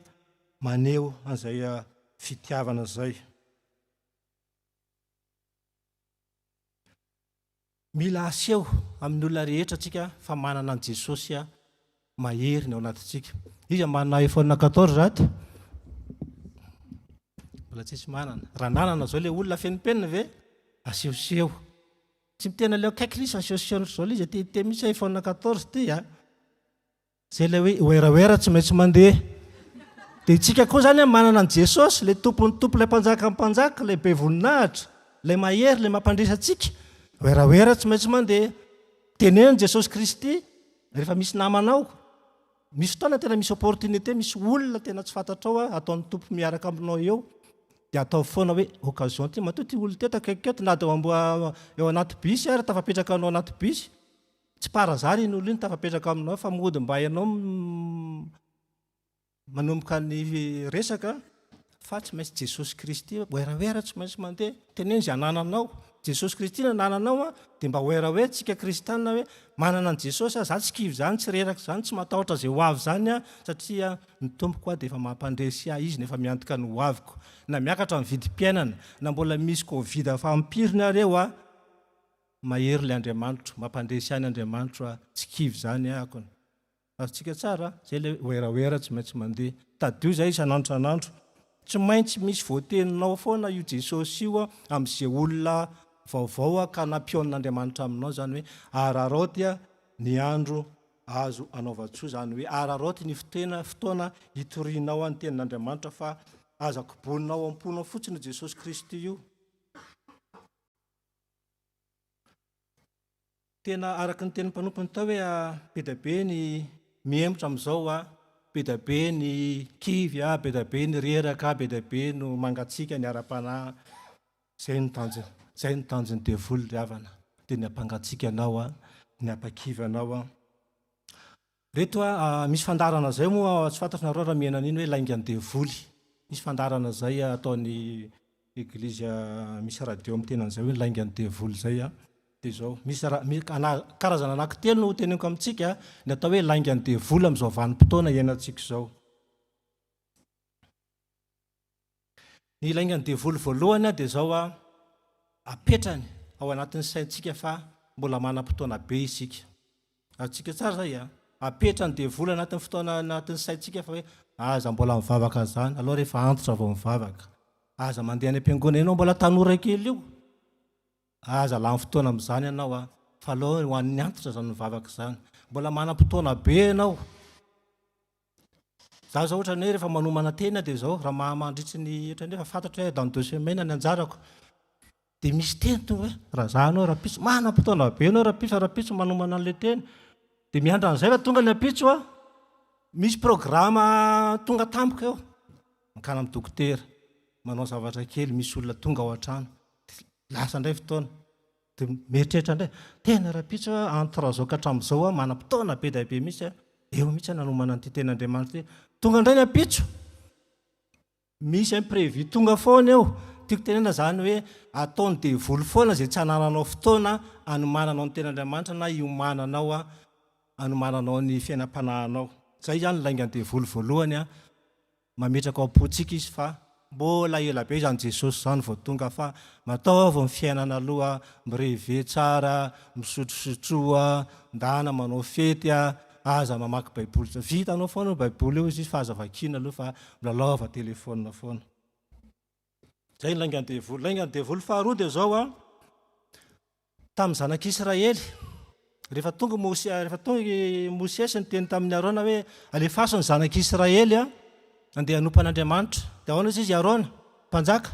maneho an'izay fitiavana izay. Mila aseho amin'ny olona rehetra tsika fa manana an' Jesosy mahery ny ao anatintsika. Izy manana iPhone 14 raty? Mbola tsisy manana. Raha nanana zao ilay olona feno penina ve? Asehoseho. Tsy mitena ilay akaiky nisy asehoseho zao ilay izy te misy iPhone 14 ty Zay ilay hoe oeraoera tsy maintsy mandeha. Dia itsika koa zany manana an' Jesosy, ilay tompony tompo, ilay mpanjaka mpanjaka, ilay be voninahitra, ilay mahery, ilay mampandresa antsika. Oeraoera tsy maintsy mandeha. Tenen'i Jesosy Kristy rehefa misy namanao, misy fotoana tena misy opportunité, misy olona tena tsy fantatrao ataon'ny tompo miaraka aminao eo, dia atao foana hoe occasion ty matoa ty olona teto akaikiketo na dia eo anaty bisy ary tafapetraka anao anaty bisy. Tsy parazary iny olo iny tafapetraka aminao fa mody mba ianao manomboka ny resaka fa tsy maintsy Jesosy Kristy oeraoera tsy maintsy mandeha. Teneny izay anananao Jesosy Kristy na nananao dia mba oeraoe tsika kristianina hoe manana an' Jesosy za tsy kivy zany, tsy reraka zany, tsy matahotra zay ho avy zany satria ny tompoko dia efa mampandresy izy nefa miantoka ny ho aviko. Na miakatra ny vidim-piainana na mbola misy Covid fampirina mahery ilay Andriamanitra, mampandresy any Andriamanitra tsy kivy zany akony. Azontsika tsara, zay ilay oeraoera tsy maintsy mandeha. Tadio zay isanandro isanandro. Tsy maintsy misy voateninao foana io Jesosy io amin'izay olona vaovao ka nampion'Andriamanitra aminao zany hoe araraoty ny andro azo anaova-tsoa, zany hoe araraoty ny fotoana hitorianao ny tenin'Andriamanitra fa aza koboninao am-ponao fotsiny Jesosy Kristy io. Tena araka ny tenin'ny mpanompony tao hoe be dia be ny mihemotra amin'izao be dia be ny kivy be dia be ny reraka, be dia be no mangatsika ny ara-panahy. Zay ny tanjon'ny devoly ry havana, dia ny ampangatsika anao, ny ampakivy anao. Reto misy fandarana zay moa tsy fantatro nareo raha miaina an'iny hoe laingan'ny devoly. Misy fandarana zay ataon'ny eglizy misy radio amin'ny tenan'izay hoe laingan'ny devoly zay dia zao misy karazana anankitelo no hoteneniko amintsika ny atao hoe laingany devoly amin'izao vanim-potoana iainantsika izao. Ny laingany devoly voalohany dia zao apetrany ao anatin'ny saintsika fa mbola manam-potoana be isika. Atsika tsara zay apetrany devoly anatin'ny saintsika fa hoe aza mbola mivavaka zany, aloha rehefa antitra vao mivavaka. Aza mandeha any am-piangonana ianao mbola tanora kely io, aza lany fotoana amin'izany ianao fa aloha ho an'ny antitra zany mivavaka zany, mbola manam-potoana be ianao. Zaho zao ohatra ny hoe rehefa manomana tena dia zao raha mandritry ny ohatra ny hoe fantatra hoe dans 2 semaines ny anjarako, dia misy teny tonga hoe raha zahanao rapitso manam-potoana be anao rapitso manomana an'ilay teny, dia miandra an'izay fa tonga ny apitso misy programa tonga tampoka eo, makana amin'ny dokotera manao zavatra kely, misy olona tonga ao an-trano, lasa indray fotoana dia mieritreritra indray tena rapitso entre zao ka hatramin'izao manam-potoana be dia be misy eo mihitsy nanomana an'ity ten'Andriamanitra tonga indray ny apitso, misy imprévu tonga foana eo. Tiako tenena zany hoe ataony devoly foana zay tsy hanananao fotoana anomananao ny ten'Andriamanitra na iomananao anomananao ny fiainam-panahinao. Zay zany laingany devoly voalohany mametraka ao am-pontsika izy fa mbola ela be zany Jesosy zany vao tonga fa mataova ny fiainana aloha, mireve tsara, misotrosotroa, ndana manao fety aza mamaky baiboly, vitanao foana baiboly eo izy fa aza vakina aloha fa milalava telefônina foana. Zay ny laingany devoly. Laingany devoly faharoa dia zao tamin'ny zanak'Israely rehefa tonga Mosesy ny teny tamin'ny Arona hoe alefaso ny zanak'Israely andeha hanompa an'Andriamanitra. Dia ahoana izy Arona mpanjaka,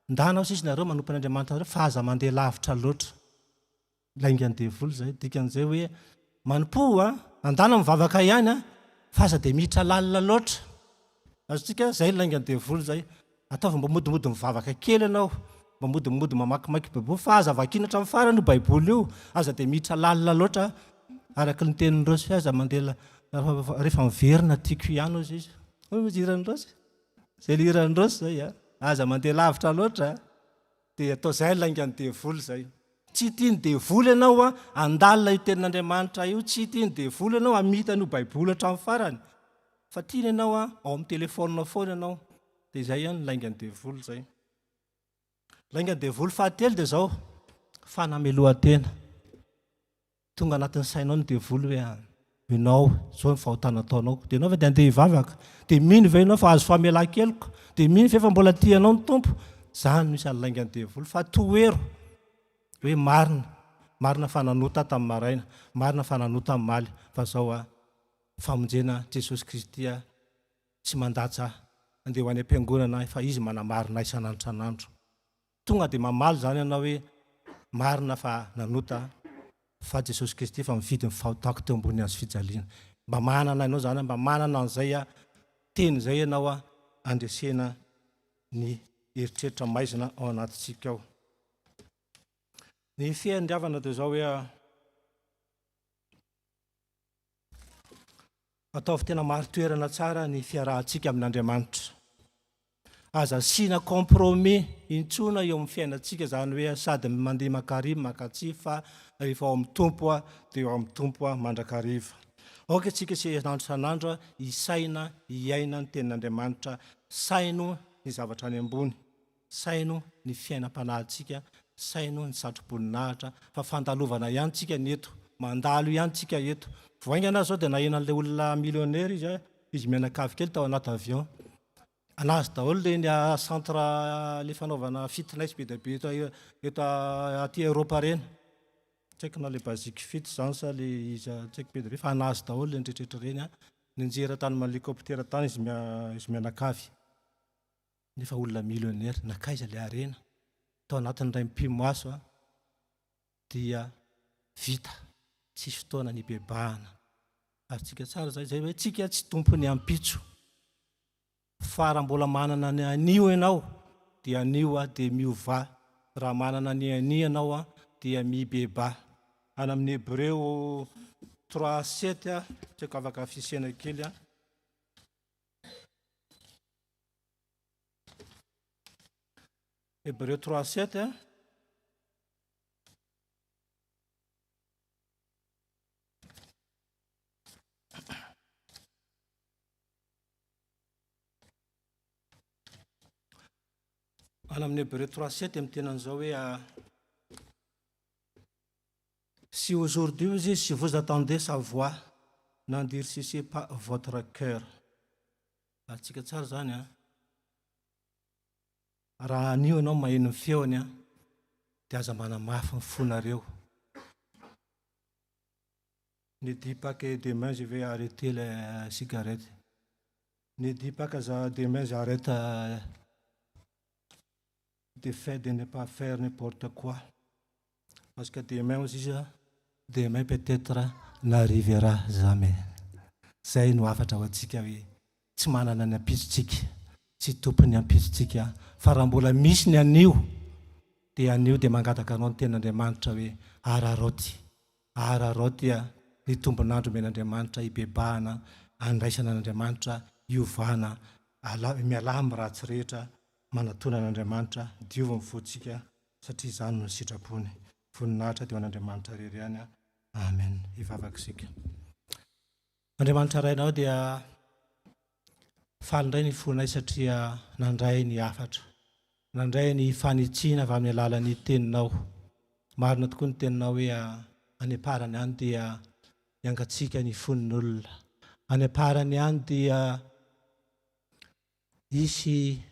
ndana ao izy nareo manompa an'Andriamanitra fa aza mandeha lavitra loatra. Laingany devoly zay, dikan'izay hoe manompo andana mivavaka ihany fa aza dia miditra lalina loatra. Azontsika zay laingany devoly zay, ataova mba modimody mivavaka kely ianao, mba modimody mamakimaky baiboly fa aza vakina hatramin'ny farany io baiboly io, aza dia miditra lalina loatra araka ny tenin'Rosy fa aza mandeha rehefa miverina tiako ihany ozy izy. Iran'ny Rosy, zay le iran'ny Rosy zay aza mandeha lavitra loatra dia atao zay laingany devoly zay. Tsy tiany devoly ianao andalina io tenin'Andriamanitra io, tsy tiany devoly ianao amita an'io baiboly hatramin'ny farany, fa tiany ianao ao amin'ny telefônina foana ianao. Dia zay ny laingany devoly zay. Laingany devoly fahatelo dia zao fanamelohan-tena. Tonga anatin'ny sainao ny devoly hoe ianao zao ny fahotana ataonao, dia ianao fa dia andeha hivavaka, dia mino ve ianao fa azo famelan-keloka, dia mino ve fa mbola tianao ny tompo. Zany misy any laingany devoly fa toero hoe marina fa nanota tamin'ny maraina, marina fa nanota tamin'ny maly, fa zao famonjena Jesosy Kristy tsy mandatsa andeha ho any am-piangonana fa izy manamarina isan'andro. Tonga dia mamaly zany ianao hoe marina fa nanota fa Jesosy Kristy fa mividy ny fahotako teo ambony azo fijaliana. Mba manana ianao zany, mba manana an'izay teny zay ianao andresena ny eritreritra maizina ao anatintsika ao. Ny fiandriavana dia zao hoe ataovy tena maro toerana tsara ny fiarahantsika amin'Andriamanitra. Aza asiana compromis intsona eo amin'ny fiainantsika zany hoe sady mandeha makariva makatsy fa rehefa ao amin'ny tompo dia eo amin'ny tompo mandrakariva. Aoka antsika isan'andro isan'andro isaina iaina ny tenin'Andriamanitra, saino ny zavatra any ambony, saino ny fiainam-panahintsika, saino ny satroboninahitra, fa fandalovana ihany tsika ny eto, mandalo ihany tsika eto. Voaingana zao dia nahena an'ilay olona millionnaire izy mianakavy kely tao anaty avion, anazy daholo ny centre le fanaovana fitness be dia be eto aty Eropa reny, tsy haiko na le basique fit zany sa le izy tsy haiko be dia be fa anazy daholo le nitretrretra reny ninjera tany malikoptera tany izy mianakavy. Nefa olona millionnaire nakaiza le arena tao anatin'ray mpimoaso dia vita, tsisy fotoana ny bebahana. Ary tsika tsara zay hoe tsika tsy tompony ampitso, fa raha mbola manana ny anio ianao dia anio dia miova, raha manana ny ani ianao dia mibeba. Any amin'ny Hébreu 3:7 tsy haiko afaka fisena kely Hébreu 3:7 Any amin'ny Hébreu 3:7 amin'ny tenan'izao hoe si aujourd'hui si vous attendez sa voix, n'endurcissez pas votre cœur. Atsika tsara zany raha anio ianao maheno ny feony dia aza manamafy ny fonareo. Ne dis pas que demain je vais arrêter la cigarette. Ne dis pas que demain j'arrête de ne pas faire n'importe quoi. Parce que demain aussi, demain peut-être n'arrivera jamais. Zay no afatra ho antsika hoe tsy manana ny ampitsitsika, tsy tompony ampitsitsika. Fa raha mbola misy ny anio dia mangataka anao ny ten'Andriamanitra hoe araroty ny tombonandro men'Andriamanitra ibebahana, andraisana an'Andriamanitra, iovana, miala amin'ny ratsy rehetra, manatona an'Andriamanitra, diovy ny fotsika satria izany no sitrapony. Voninahitra teo an'Andriamanitra rery ihany. Amen. Ivavakisika. Andriamanitra rainao dia faly indray ny fonay satria nandray ny afatra, nandray ny fanitsiana avy amin'ny alalan'ny teninao. Marina tokoa ny teninao hoe any aparany any dia iangatsika ny fonin'olona. Any aparany any dia hisy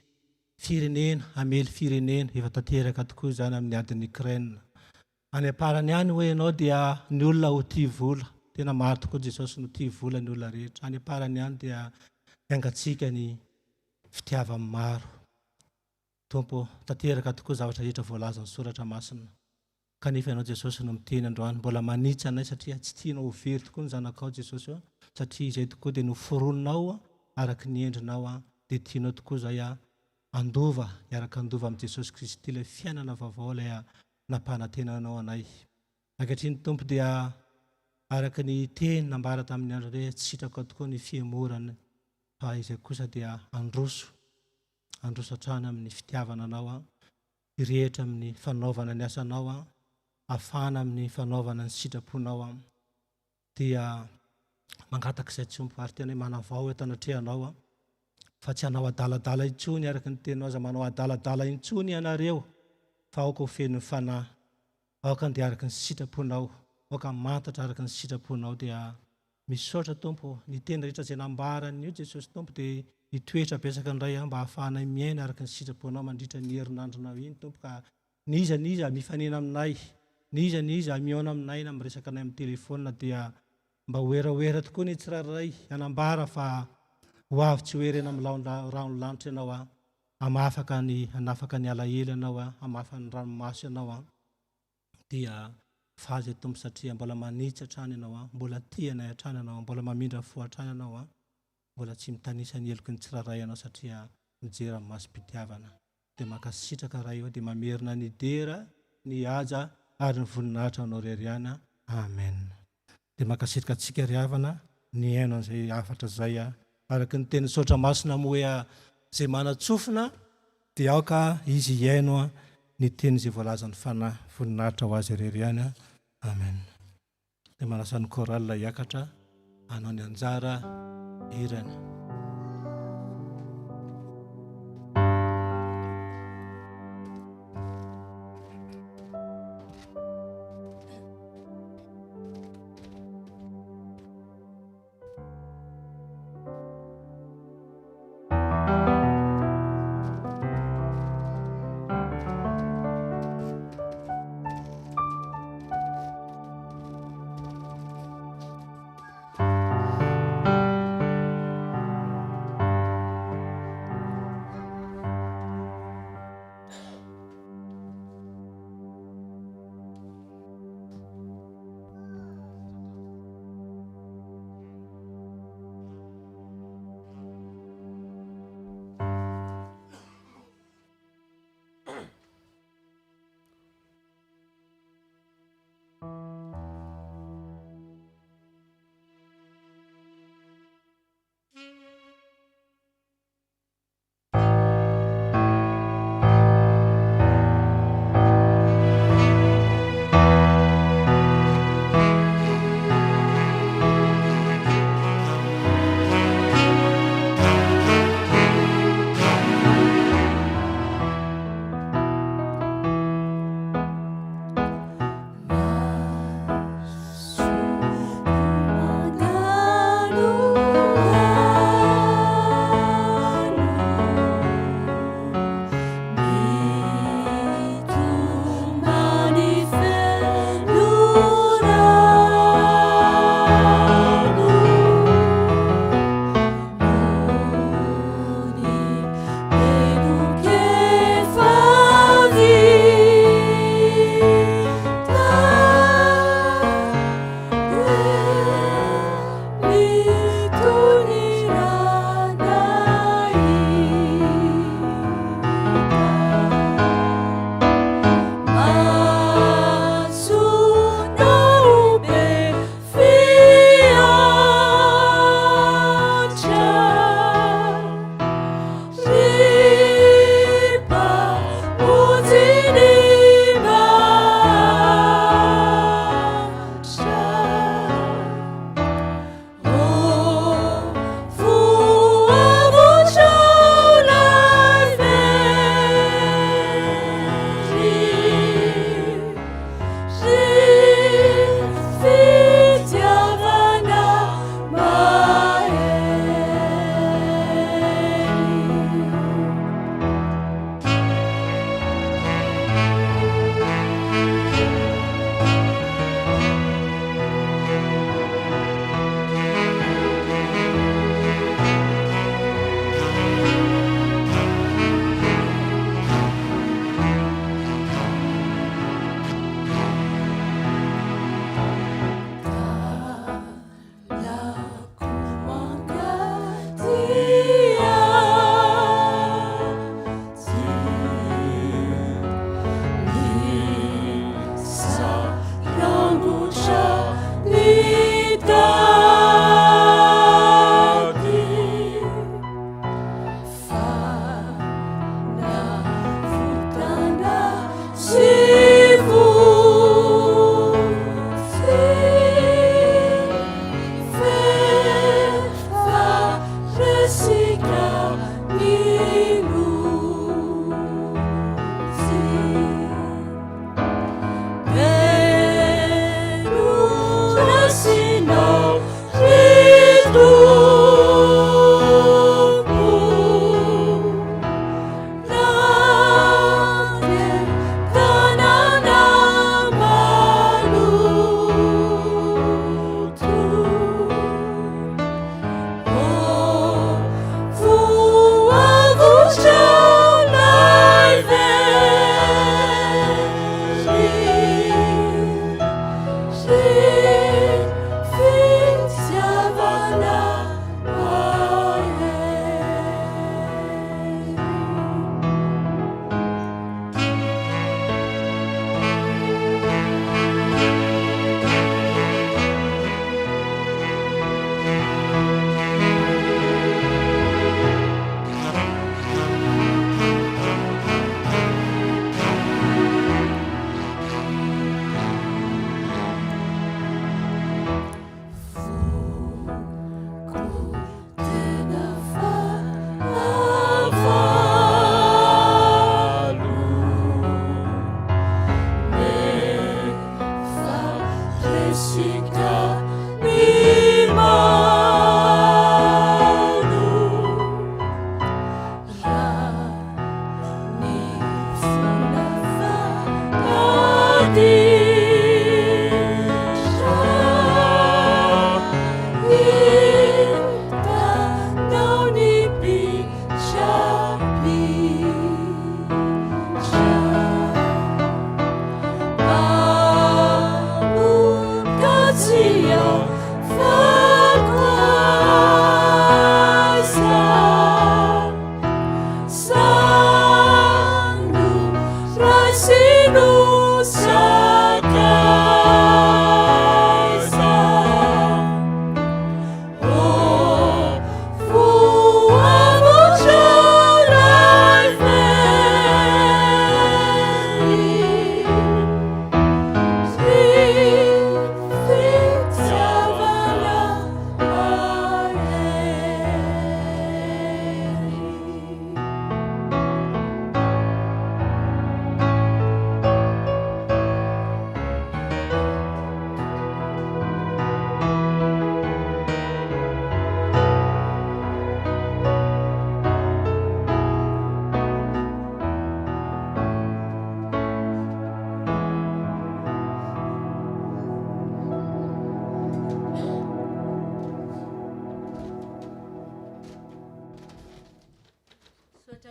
firenena, hamely firenena, efa tanteraka tokoa zany amin'ny adiny Ukraine. Any aparany any hoe ianao dia ny olona ho tia vola, tena maro tokoa Jesosy no tia vola ny olona rehetra. Any aparany any dia iangatsika ny fitiavany maro. Tompo, tanteraka tokoa zavatra rehetra voalaza ny soratra masina. Kanefa ianao Jesosy no miteny androany, mbola manitsy anay satria tsy tianao ho very tokoa ny zanakao Jesosy, satria izay tokoa dia noforononao araka ny endrinao, dia tianao tokoa zay andova, iaraka andova amin'ny Jesosy Kristy ilay fiainana vaovao ilay nampanantenanao anay. Ankehitriny Tompo dia araka ny teny nambara tamin'ny andro hoe tsy sitrako tokoa ny fiemorana, fa izay kosa dia androso hatrany amin'ny fitiavana anao, hirehitra amin'ny fanaovana ny asanao, afana amin'ny fanaovana ny sitraponao, dia mangataka izay tsompo ary tena manavao etanatrehanao, fa tsy hanao adaladala intsony araka ny teninao aza manao adaladala intsony ianareo, fa aoka ho feno ny fanahy, aoka dia araka ny sitraponao, aoka mantatra araka ny sitraponao. Dia misaotra Tompo, ny teny rehetra izay nambaran'io Jesosy Tompo dia hitoetra betsaka indray mba hahafahanay miaina araka ny sitraponao mandritra ny herinandronao iny Tompo. Ka niza mifanena aminay, niza miaona aminay na miresaka anay amin'ny telefona, dia mba hoerahoera tokoa ny tsiraray hanambara fa ho avy tsy hoerena amin'ny rano lanitra ianao, hanafaka ny alahelo ianao, hamafa ny ranomasy ianao. Dia fazy Tompo satria mbola manitsy hatrany ianao, mbola tianay hatrany ianao, mbola mamindra fo hatrany ianao, mbola tsy mitanisa ny heloky ny tsiraray ianao satria mijery amin'ny masom-pitiavana. Dia mankasitraka raha eo dia mamerina ny dera, ny haja ary ny voninahitra anao rery ihany. Amen. Dia mankasitraka antsika ry havana ny aino an'izay afatra zay araka ny teny saotra masina moa hoe izay manatsofina dia aoka izy hiaino ny teny izay voalaza ny fanahy, voninahitra ho azy rery ihany. Amen. Dia manasa ny chorale hiakatra hanao ny anjara hirana.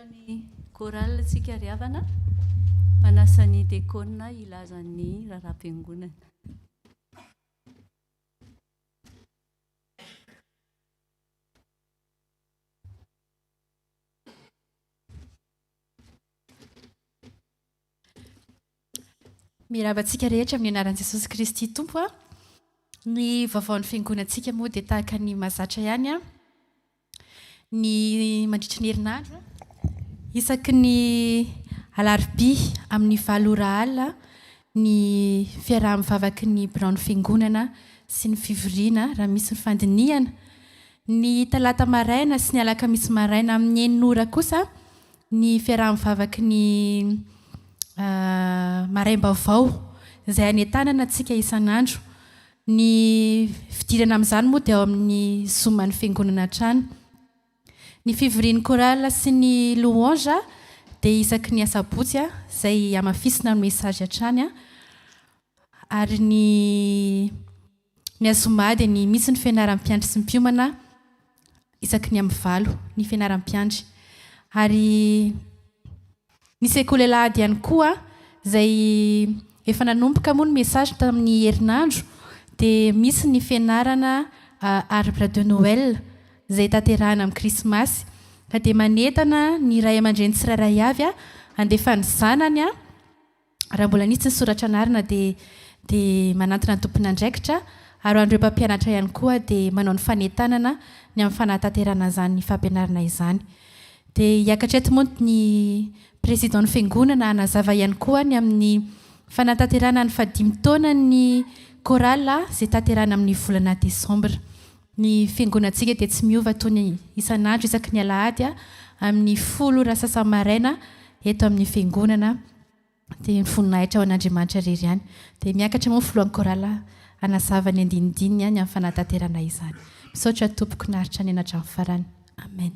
Ny koral tsika ry havana manasany dekona ilazan'ny raharaham-piangonana. Miravantsika rehetra amin'ny anaran'i Jesosy Kristy Tompo a. Ny vaovaon'ny fiangonantsika moa dia tahaka ny mahazatra ihany a. Ny mandritry ny herinandro isaky ny alarobia amin'ny 7 alina ny fiaraha-mivavaky ny biraon'ny fiangonana sy ny fivoriana raha misy ny fandiniana. Ny talata maraina sy ny alakamisy maraina amin'ny 9 ora kosa ny fiaraha-mivavaky ny maraim-baovao izay any an-tanana antsika isan'andro. Ny fidirana amin'izany moa dia ao amin'ny zoman'ny fiangonana trano. Ny fivorian'ny korala sy ny louange dia isaky ny asabotsy izay amafisina ny mesazy hatrany. Ary ny azoma dia ny misy ny fianaram-piandry sy ny mpiomana isaky ny amin'ny 9 ny fianaram-piandry. Ary ny sekoly alahady ihany koa izay efa nanomboka moa ny mesazy tamin'ny herinandro dia misy ny fianarana arbre de Noël izay tanterahana amin'ny krismasy. Ka dia manentana ny ray aman-dreny tsirairay avy andefa ny zanany raha mbola nisy ny soratra anarina dia manantona ny tompon'andraikitra. Ary ho an'ireo mpampianatra ihany koa dia manao ny fanentanana ny amin'ny fanatanterana izany fampianarana izany. Dia hiakatra eto moa ny président ny fiangonana anazava ihany koa ny amin'ny fanatanterana ny 5 taona ny korala izay tanterana amin'ny volana desambra. Ny fiangonantsika dia tsy miova toy ny isan'andro isaky ny alahady amin'ny 10 ora sasa-maraina eto amin'ny fiangonana dia mifoninahitra ao an'Andriamanitra irery ihany. Dia miakatra moa filohan'ny korala anazava ny andinidininy any amin'ny fanatanterana izany. Misaotra tompoko naritra ny hatramin'ny farany. Amen.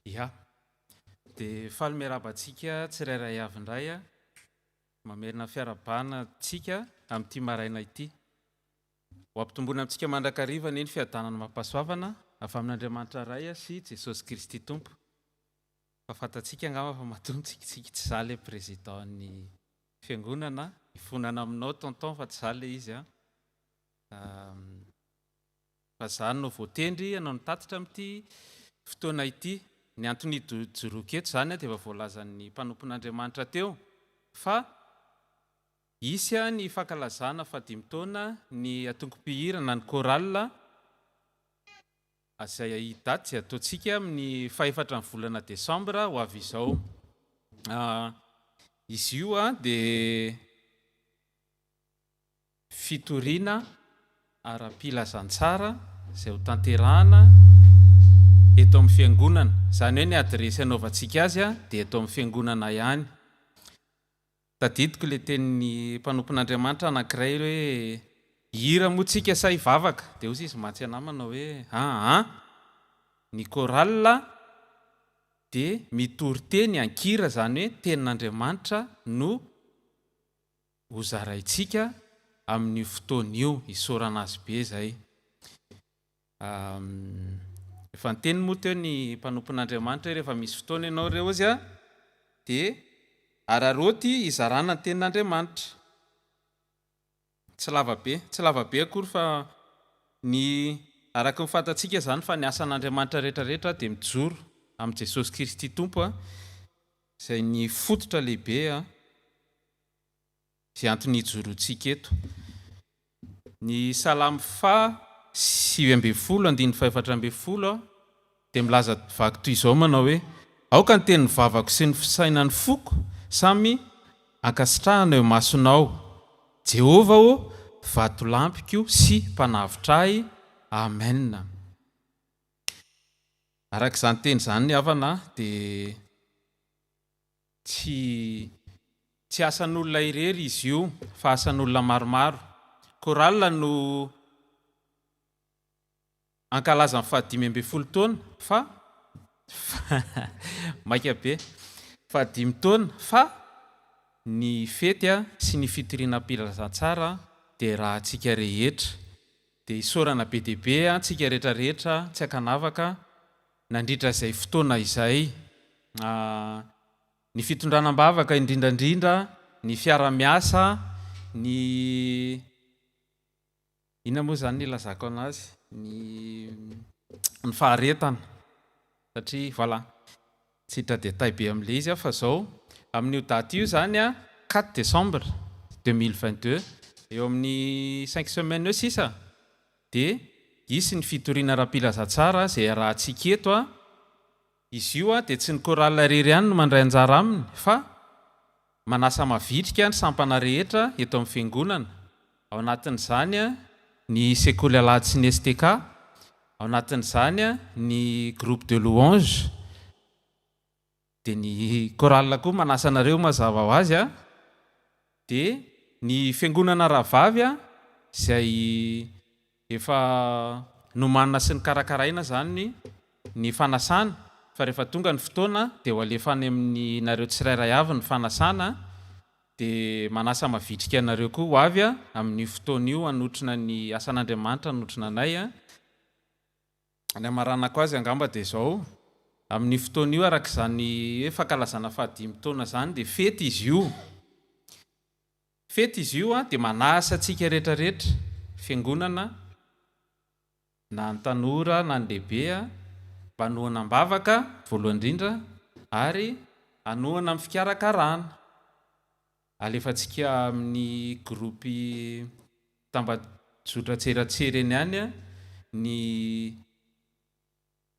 Ya, dia faly miarabantsika tsirairay avy indray mamerina fiarabana tsika amin'ity maraina ity. Ho ampitombona amintsika mandrakariva ny fiadanana mampasoavana avy amin'Andriamanitra ray sy Jesosy Kristy Tompo. Fa fantatsika angamba fa matontsika tsy zaly président'ny fiangonana ifonana aminao tonton fa tsy zaly izy fa zany no voatendry anao ny tatitra amin'ity fotoana ity. Ny antony joroketo zany dia efa voalazan'ny mpanompon'Andriamanitra teo fa isy ny fankalazana 5 taona ny atongom-pihirana ny korala izay daty ataontsika amin'ny 4 volana desambra ho avy izao. Izy io dia fitoriana ara-pilazantsara izay ho tanterahana eto amin'ny fiangonana. Izany hoe ny adresy anaovantsika azy dia eto amin'ny fiangonana ihany. Tadidiko ilay tenin'ny mpanompon'Andriamanitra anankiray hoe hira moa tsika sa hivavaka, dia hozy izy matsy anamana hoe ny korala dia mitory teny ankira, izany hoe tenin'Andriamanitra no hozaraintsika amin'ny fotoan'io isaorana azy be zay. Efa nyteny moa teo ny mpanompon'Andriamanitra rehefa misy fotoana ianao ireo izy dia araroty izarana ny tenin'Andriamanitra. Tsy lavabe akory fa ny araka ny fantatsika zany fa ny asan'Andriamanitra rehetrarehetra dia mijoro amin'ny Jesosy Kristy Tompo izay ny fototra lehibe izay antony hijorontsika eto. Ny salamy 7:4 dia milaza vaky toy izao manao hoe aoka ny tenin'ny vavako sy ny fisainan'ny foko samy ankasitrahana eo masonao, Jehova vatolampiko sy mpanavitra ahy. Amen. Araka izany teny izany ny havana dia tsy asan'olona irery izy io fa asan'olona maromaro. Korala no ankalaza ny 5 taona fa maika be 5 taona fa ny fety sy ny fitoriana pilazantsara dia raha antsika rehetra, dia isorana be deaibe antsika rehetrarehetra tsy akanavaka nandritra izay fotoana izay. Ny fitondranam-bavaka indrindrandrindra, ny fiara-miasa, ny ina moa zany ilazako anazy, ny faharetana, satria voilà tsy hitra détail be amin'ilay izy fa zao amin'io daty io zany 4 décembre 2022 eo amin'ny 5 semaines eo sisa, dia isy ny fitoriana ra-pilazantsara zay raha antsika eto izy io dia tsy ny korala rery ihany no mandray anjara aminy fa manasa mavitrika ny sampana rehetra eto amin'ny fiangonana. Ao anatin'izany ny sekoly alahady sy ny STK, ao anatin'izany ny groupe de louange, dia ny korala koa manasa anareo mazava ho azy dia ny fiangonana rahavavy izay efa nomanina sy ny karakaraina zany ny fanasana, fa rehefa tonga ny fotoana dia ho alefany amin'ny nareo tsirairay avy ny fanasana, dia manasa mavitrika anareo koa ho avy amin'ny fotoana io hanotrina ny asan'Andriamanitra hanotrina anay. Ny amaranako azy angamba dia zao, amin'ny fotoana io araka izany hoe fankalazana 5 taona zany dia fety izy io. Fety izy io dia manasa antsika rehetrarehetra fiangonana, na ny tanora na ny lehibe, mba hanohana am-bavaka voalohany indrindra ary hanohana amin'ny fikarakarana. Alefantsika amin'ny gropy tambajotra tseratsery eny ihany ny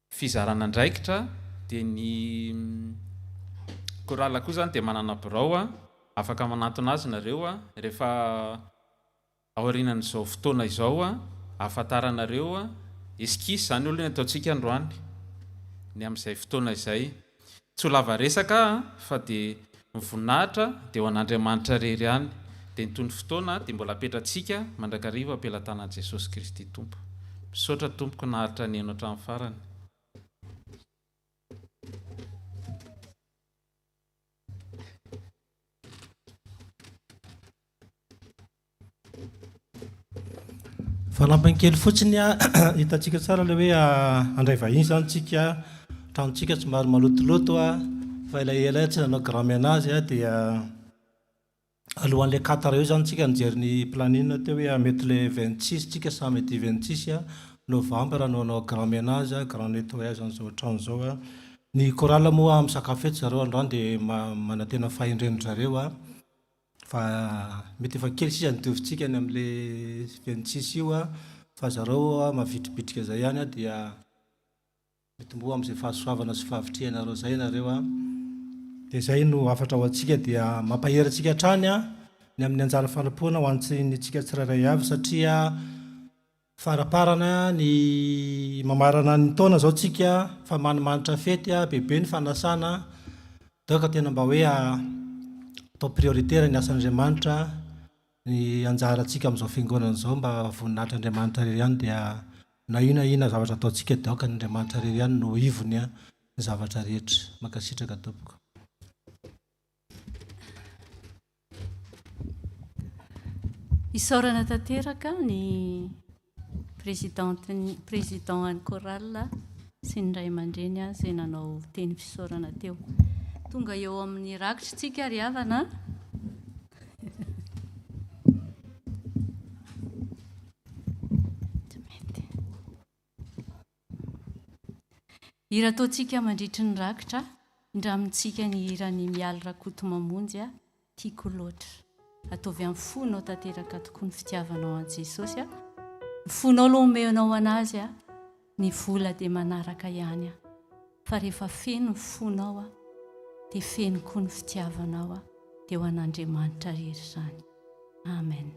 fizarana andraikitra, dia ny korala koa zany dia manana birao afaka manantona azy nareo rehefa aorinan'izao fotoana izao ahafantaranareo eskisy zany olona ataontsika androany ny amin'izay fotoana izay. Tsy ho lava resaka fa dia mivoninahitra dia ho an'Andriamanitra rery ihany, dia nytony fotoana dia mbola apetratsika mandrakariva ampelantanan'i Jesosy Kristy Tompo. Misaotra Tompoko naharitra ny haino hatramin'ny farany. Fanampiny kely fotsiny hitantsika tsara ilay hoe andray vahiny zany tsika tranontsika tsy maro malotoloto fa ela tsy nanao grand ménage dia alohan'ilay 4 eo zany tsika nijery ny planine teo hoe mety le 26 tsika sa mety 26 novembre no hanao grand ménage grand nettoyage an'izao trano zao. Ny korala moa misakafo eto zareo androany dia manantena fahendreny zareo fa mety efa kely sisa nitovintsika ny amin'ilay 26 io fa zareo mavitribitrika zay ihany dia mety moa amin'izay fahasoavana sy fahavitrihanareo zay nareo dia zay no afatra ho antsika dia mampaherantsika hatrany ny amin'ny anjara fanapoana ho antsika tsirairay avy, satria faraparana ny mamarana ny taona zao tsika fa manimanitra fety bebe ny fanasana, daoka tena mba hoe atao prioritaire ny asan'Andriamanitra, ny anjara antsika amin'izao fiangonana zao mba voninahitra Andriamanitra rery ihany, dia na ina zavatra ataontsika daoka ny Andriamanitra rery ihany no ivony ny zavatra rehetra. Makasitraka Tompoko. Isaorana tanteraka ny président chorale sy ny ray aman-dreny izay nanao teny fisaorana teo. Tonga eo amin'ny rakitra tsika ry havana. Hira ataontsika mandritry ny rakitra, indramintsika ny hirany mialy rakoto mamonjy tiako loatra. Ataovy amin'ny fonao tanteraka tokoa ny fitiavanao an Jesosy. Ny fonao lomeonao anazy ny vola dia manaraka ihany, fa rehefa feno ny fonao dia feno koa ny fitiavanao dia ho an'Andriamanitra rery izany. Amen.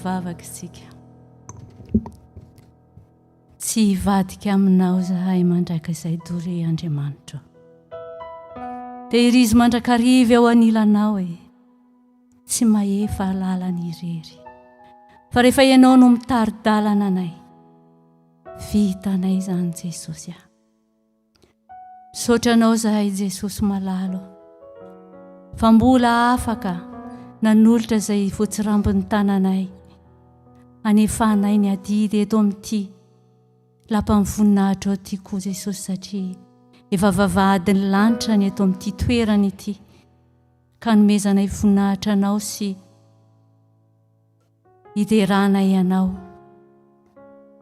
hivavaka isika. Tsy hivadika aminao zahay mandraka izay dore Andriamanitra. Tehirizy mandrakariva ao anilanao e, tsy mahefa lalany irery. Fa rehefa ianao no mitari-dalana anay, vitanay zany Jesosy a. Misaotra anao zahay Jesosy malalo, fa mbola afaka nanolotra zay voatsirambiny tananay, anefanay ny adidy eto amin'ity lampan'ny ao ty koa Jesosy, satria efa vavahadiny lanitra ny eto amin'ity toerany ity, ka nomezanay voninahitra anao sy hideranay anao.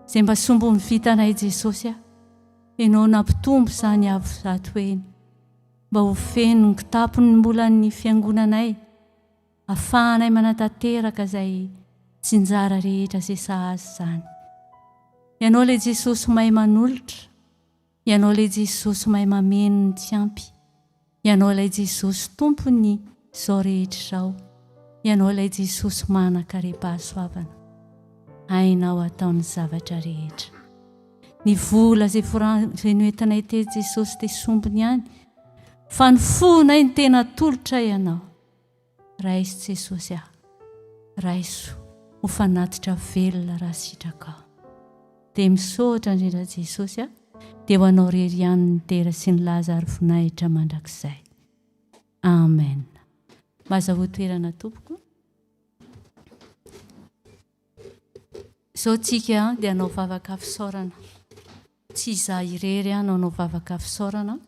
Zay mba sombo ny vitanay Jesosy a, enao nampitombo zany avo zato eny, mba ho feno ny kitapony mbola ny fiangonanay, afahanay manatanteraka zay tsinjara rehetra zay sahazy zany. Ianao le Jesosy mahay manolotra, ianao le Jesosy mahay mameno ny tsy ampy, ianao le Jesosy tompony zao rehetra zao, ianao le Jesosy manan-karem-pahasoavana, hainao ataon'ny zavatra rehetra. Ny vola zay noentanay te Jesosy te sombony ihany, fa ny fonay ny tena tolotra ianao. Raiso Jesosy a, raiso ho fanatitra velona raha sitraka. dia misaotra indrindra Jesosy dia ho anao rery ihany ny tera sy ny laza ary voninahitra mandrakizay. Amen. Mazaho toerana tompoko. Izao tsika dia anao vavaka fisaorana. Tsy izaho irery anao vavaka fisaorana,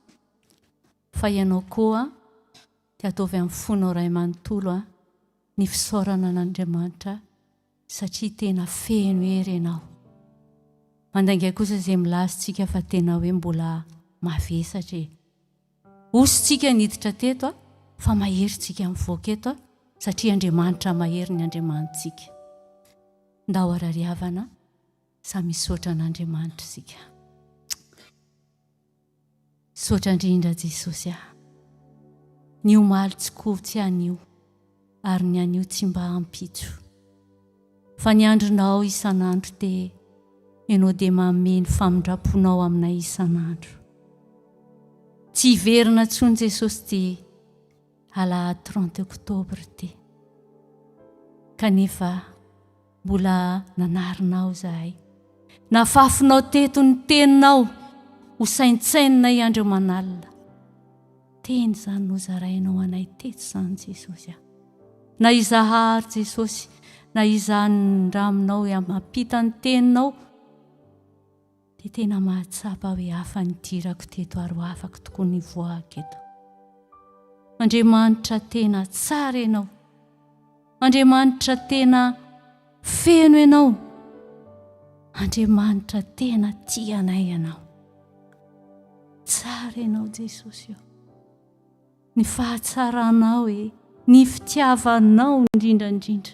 fa ianao koa dia ataovy amin'ny fonao iray manontolo ny fisaorana an'Andriamanitra satria tena feno ery ianao. Mandainga kosa izay milasitsika fa tena hoe mbola mavesatra. Ositsika niditra teto fa maheritsika mivoaka eto satria Andriamanitra mahery ny Andriamanitsika. Ndao arariavana sa misaotra an'Andriamanitra isika. Saotra indrindra Jesosy ny omaly tsy kovy tsy anio ary ny anio tsy mba ampitso. Fa ny andronao isan'andro dia ianao dia manome ny famindraponao aminay isan'andro. Tsy hiverina intsony Jesosy dia alahady 30 Octobre dia. Kanefa mbola nanarinao izahay. Nafafinao teto ny teninao ho saintsainina andro manalina. Teny izany no zarainao anay teto izany Jesosy. Na izahary Jesosy, na izany raminao mampita ny teninao, dia tena mahatsapa hoe hafa ny dirako teto ary afaka tokoa ny voako eto. Andriamanitra tena tsara ianao. Andriamanitra tena feno ianao. Andriamanitra tena tia anay ianao. Tsara ianao Jesosy. Ny fahatsaranao ny fitiavanao indrindrandrindra.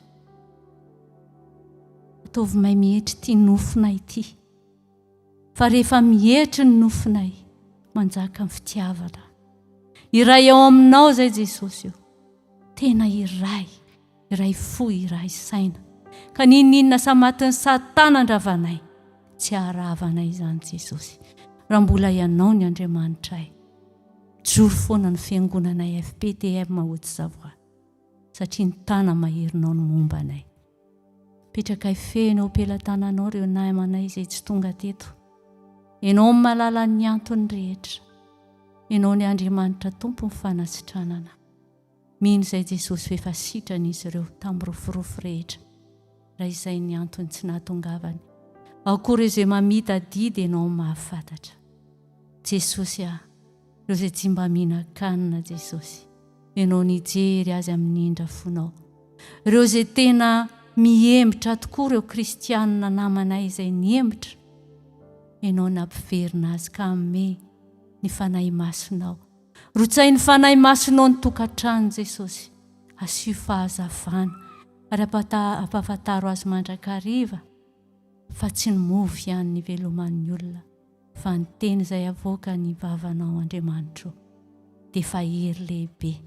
Ataovy may mihetry ity nofinay ity. Fa rehefa mihetry ny nofinay, manjaka ny fitiavana. Iray ao aminao izay Jesosy. Tena iray fo, iray saina. Ka ninona sa matin'ny Satana andravanay, tsy haravanay izany Jesosy. Raha mbola ianao ny Andriamanitra joro foana ny fiangonanay FPTM HAUTE SAVOIE, satria ny tana maherinao ny momba anay. Petrakay feno am-pelantananao ireo namanay izay tsy tonga teto. Ianao malala ny antony rehetra. Ianao ny Andriamanitra tompo ny fanasitranana. Mino izay Jesosy efa sitranizy ireo tamin'ny rofirofo rehetra. Raha izay ny antony tsy nahatongavany. Akory izay mamita didy ianao mahafantatra. Jesosy ireo izay tsy mba mihinan-kanina Jesosy. Ianao nijery azy amin'ny indra fonao. Ireo izay tena mihemitra tokoa ireo kristianina namanay izay niemitra. Ianao nampiverina azy ka ame ny fanahy masonao. Rotsay ny fanahy masonao ny tokantrano Jesosy. Asio fahazavana ary ampafantaro azy mandrakariva fa tsy ny mofy ihany ny veloman'ny olona, fa ny teny izay avoaka ny vavanao Andriamanitra dia fa hery lehibe.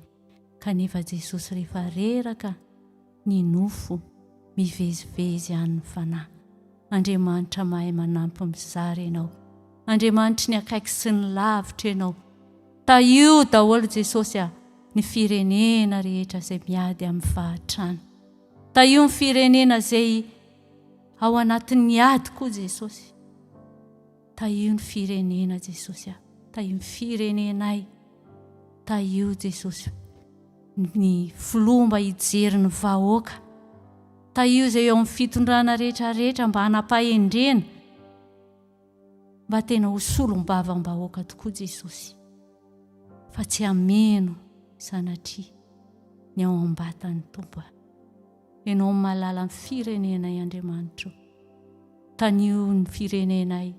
Kanefa Jesosy rehefa reraka ny nofo mivezivezy ihany ny fanahy. Andriamanitra mahay manampy mizary ianao. Andriamanitra ny akaiky sy ny lavitra ianao. Taio daholo Jesosy ny firenena rehetra izay miady amin'ny fahatrana. Taio ny firenena izay ao anatin'ny ady koa Jesosy. Taio ny firenena Jesosy. Taio ny firenenay. Taio Jesosy ny filomba hijery ny vahoaka. Taio izay eo amin'ny fitondrana rehetra mba hanapahendrena, mba tena ho solom-bavam-bahoaka tokoa Jesosy. Fa tsy ameno sanatria ny ao am-batan'ny Tompo. Ianao malala ny firenenay Andriamanitra. Tanio ny firenenay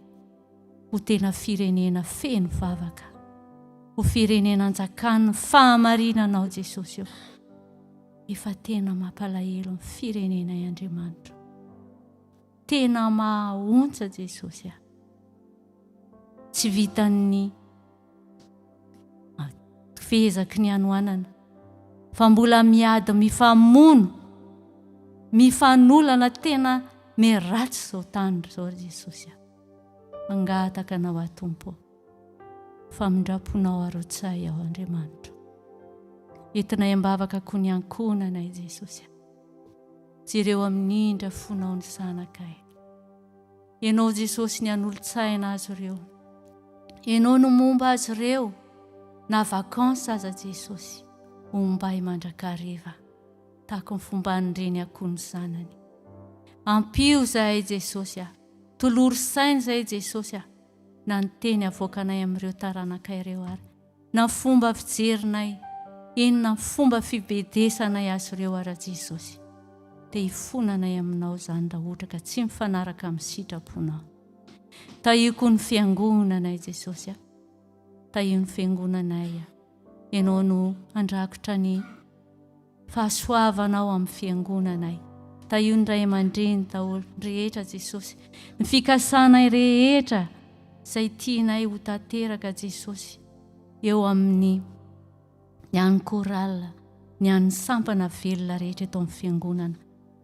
ho tena firenena feno vavaka. Ho firenena anjakan'ny fahamarinanao Jesosy. Efa tena mampalahelo ny firenenay Andriamanitra. Tena mahaontsa Jesosy. Tsy vitan'ny fezaky ny anoanana, fa mbola miady mifamono, mifanolana tena meratsy izao tany izao Jesosy. Mangataka anao Tompo, famindraponao arotsay ao Andriamanitra. Entinay ambavaka koa ny ankonanay Jesosy. Jereo amin'ny indra fonao ny sanakay. ianao Jesosy ny an'olon-tsaina azy ireo, ianao no momba azy ireo na vakansa aza Jesosy, ombay mandrakariva tahaka ny fomba nireny akoho ny zanany. Ampio zahay Jesosy toloro saina zahay Jesosy na ny teny avoakanay amin'ireo taranakay ireo ary na fomba fijerinay, inona fomba fibedesanay azy ireo ara Jesosy, dia hifonanay aminao zany raha ohatra ka tsy mifanaraka amin'ny sitraponao. Tahiko ny fiangonanay Jesosy, tahio ny fiangonanay, ianao no andrakotra ny fahasoavanao amin'ny fiangonanay. Tahio ny ray aman-dreny daholo rehetra Jesosy, ny fikasanay rehetra izay tianay ho tanteraka Jesosy eo amin'ny ny an'ny korala, ny an'ny sampana velona rehetra eto amin'ny fiangonana.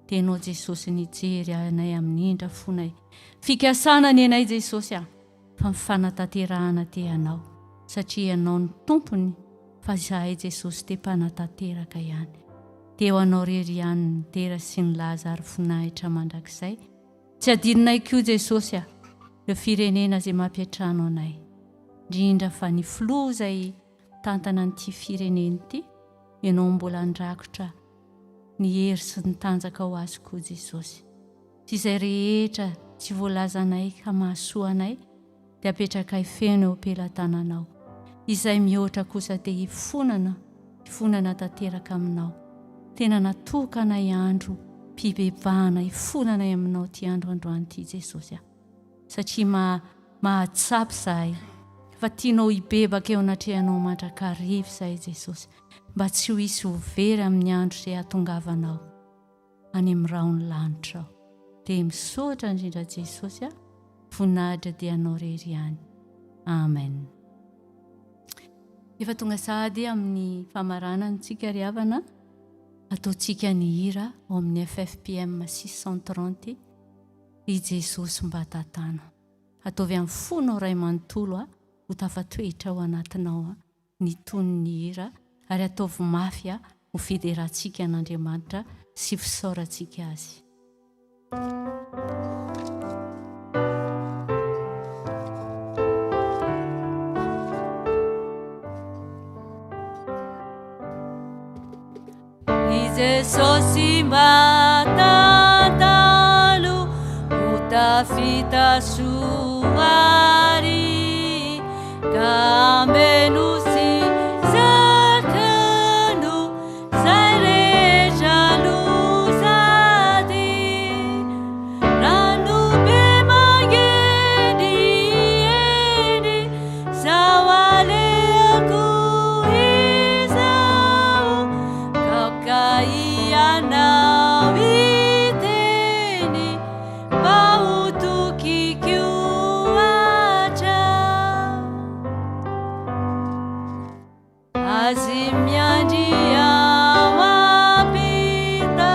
Dia ianao Jesosy nijery anay amin'ny indra fonay, fikasana ny anay Jesosy fa mifanatanterahana te anao, satria ianao ny tompony fa izahay Jesosy te mpanatanteraka ihany. Dia ho anao rery ihany ny tera sy ny laza ary voninahitra mandrakizay. Tsy adininay koa Jesosy ireo firenena izay mampiatrano anay, indrindra fa ny filoha izay tantana n'ity fireneny ity, ianao mbola andrakotra ny hery sy ny tanjaka ho azy koa Jesosy. Tsy izay rehetra tsy voalazanay ka mahasoanay dia apetrakay feno eo ampelantananao. Izay mihoatra kosa dia hifonana tanteraka aminao. Tena natokanay andro mpibebahana hifonanay aminao ty andro androany ity Jesosy, satria mahatsapy zahay fa tianao hibebaka eo anatrehanao mandrakariva zahay Jesosy, mba tsy ho hisy ho very amin'ny andro izay hatongavanao any amin'ny raony lanitra. Dia misaotra indrindra Jesosy, voninahitra dia anao rery ihany. Amen. Efa tonga sahady amin'ny famaranantsika ry havana, ataontsika ny hira ao amin'ny FPTM 630 i Jesosy mba tantana. Ataovy amin'ny fonao ray manontolo ho tafatoetra ao anatinao ny tony ny hira, ary ataovy mafy ho fideratsika an'Andriamanitra sy fisaorantsika azy. Jesosy mba tantalo utafita suari kamenu si zakanu zareja luzadi ranu bemageni eni zawale aku izau Kaiana viteni bautu kikiuacha azimyandia wapita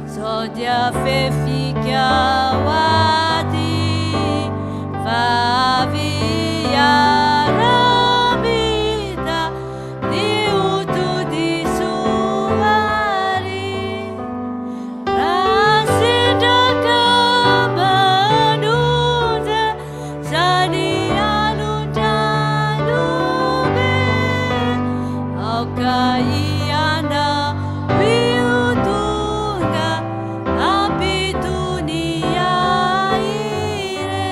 zodia fefika wati vavia rabita diutu disuari rasinda kamanunza zani alunjalube Aukaiana wiutunga apitunia ire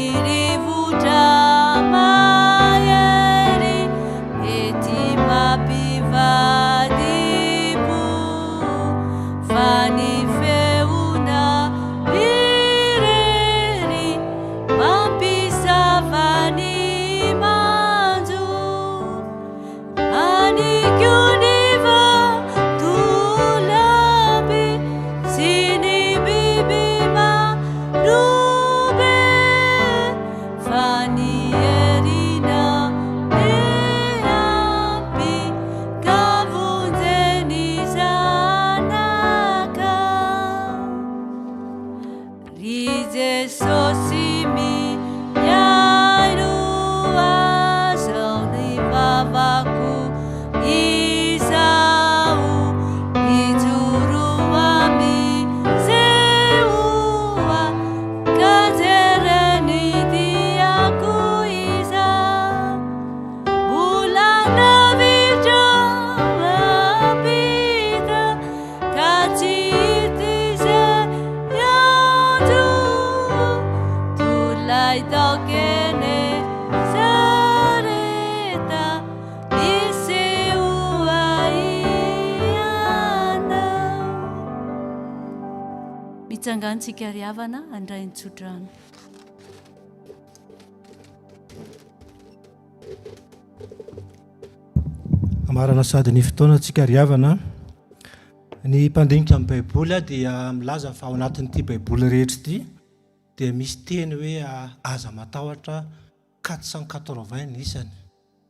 Aunirivuta mayeri eti mapivadipu fani feuna ireri mampisa fani manzu anikyuniva tulabi sini bibima rube fani erina eapi kavunzeni zanaka rize sosimi yairua sauni vavaku isau ijuruami se tao kene sareta niseuaiana. Mitsangantsika riavana andray ny tsodrano. Amarana sady ny fotoana tsika riavana. Ny mpandinika amin'ny baiboly dia milaza fa ao anatin'ity baiboly rehetra ity dia misy teny hoe aza matahotra 480 ny isany,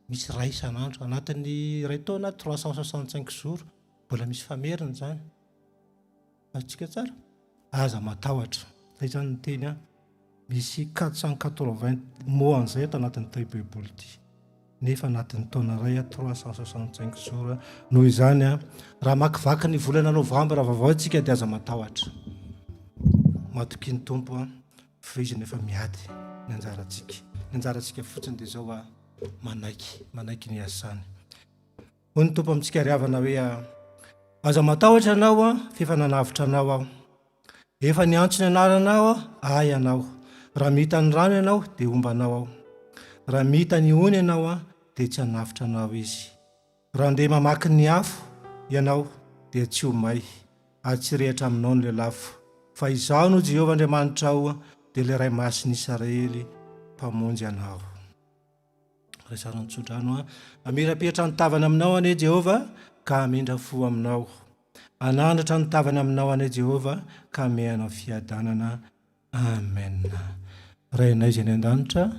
misy ray isan'andro anatin'ny ray taona 365 jours, mbola misy famerina zany. Atsika tsara aza matahotra zay zany ny teny misy 480 mots an'izay ato anatin'ity baiboly ity, nefa anatin'ny taona ray 365 jours. Noho izany raha makivaky ny volana novambra vaovao tsika dia aza matahotra, matoky ny tompo fa izy nefa miady ny anjaratsika. Ny anjaratsika fotsiny dia zao manaiky ny asany. Hoy ny tompo amintsika riavana hoe aza matahotra anao fefa nanavitra anao aho, efa niantso ny anaranao ay anao, raha mihita ny rano ianao dia ombanao aho, raha mihita ny ony ianao dia tsy hanavitra anao izy, raha ndeha mamaky ny afo ianao dia tsy ho may, atsirehatra aminao ny lelafo, fa izaho no Jehovah Andriamanitra ao dia ilay ray masiny Israely mpamonjy anao. Resarany tsodrano amirapetra ny tavany aminao ane Jehovah ka amindra fo aminao, anandratra ny tavany aminao ane Jehovah ka mehanao fiadanana. Amen. Rainay izay ny an-danitra,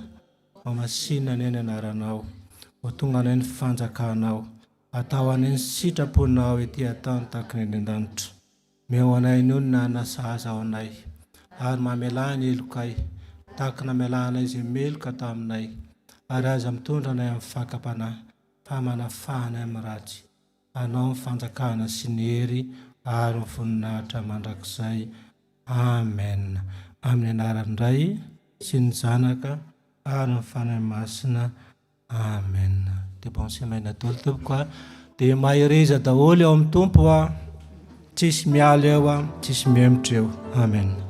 mamasina ny anaranao, ho tonga ny fanjakanao, atao any ny sitraponao ety atany tahaka ny an-danitra. Meo anay ny olona nasaza ao anay, ary mamelany elokay tahaka namelanay izay meloka taminay, ary aza mitondra anay amin'ny fakapanahy, fa manafahanay amin'ny ratsy. Anao ny fanjakana sy ny hery ary ny voninahitra mandrakizay. Amen. Amin'ny anaran'ny Ray sy ny Zanaka ary ny Fanahy Masina. Amen. Dia bonsemana daholo tompoko dia mahireza daholo eo amin'ny tompo tsisy miala eo tsisy miemotra eo. Amen.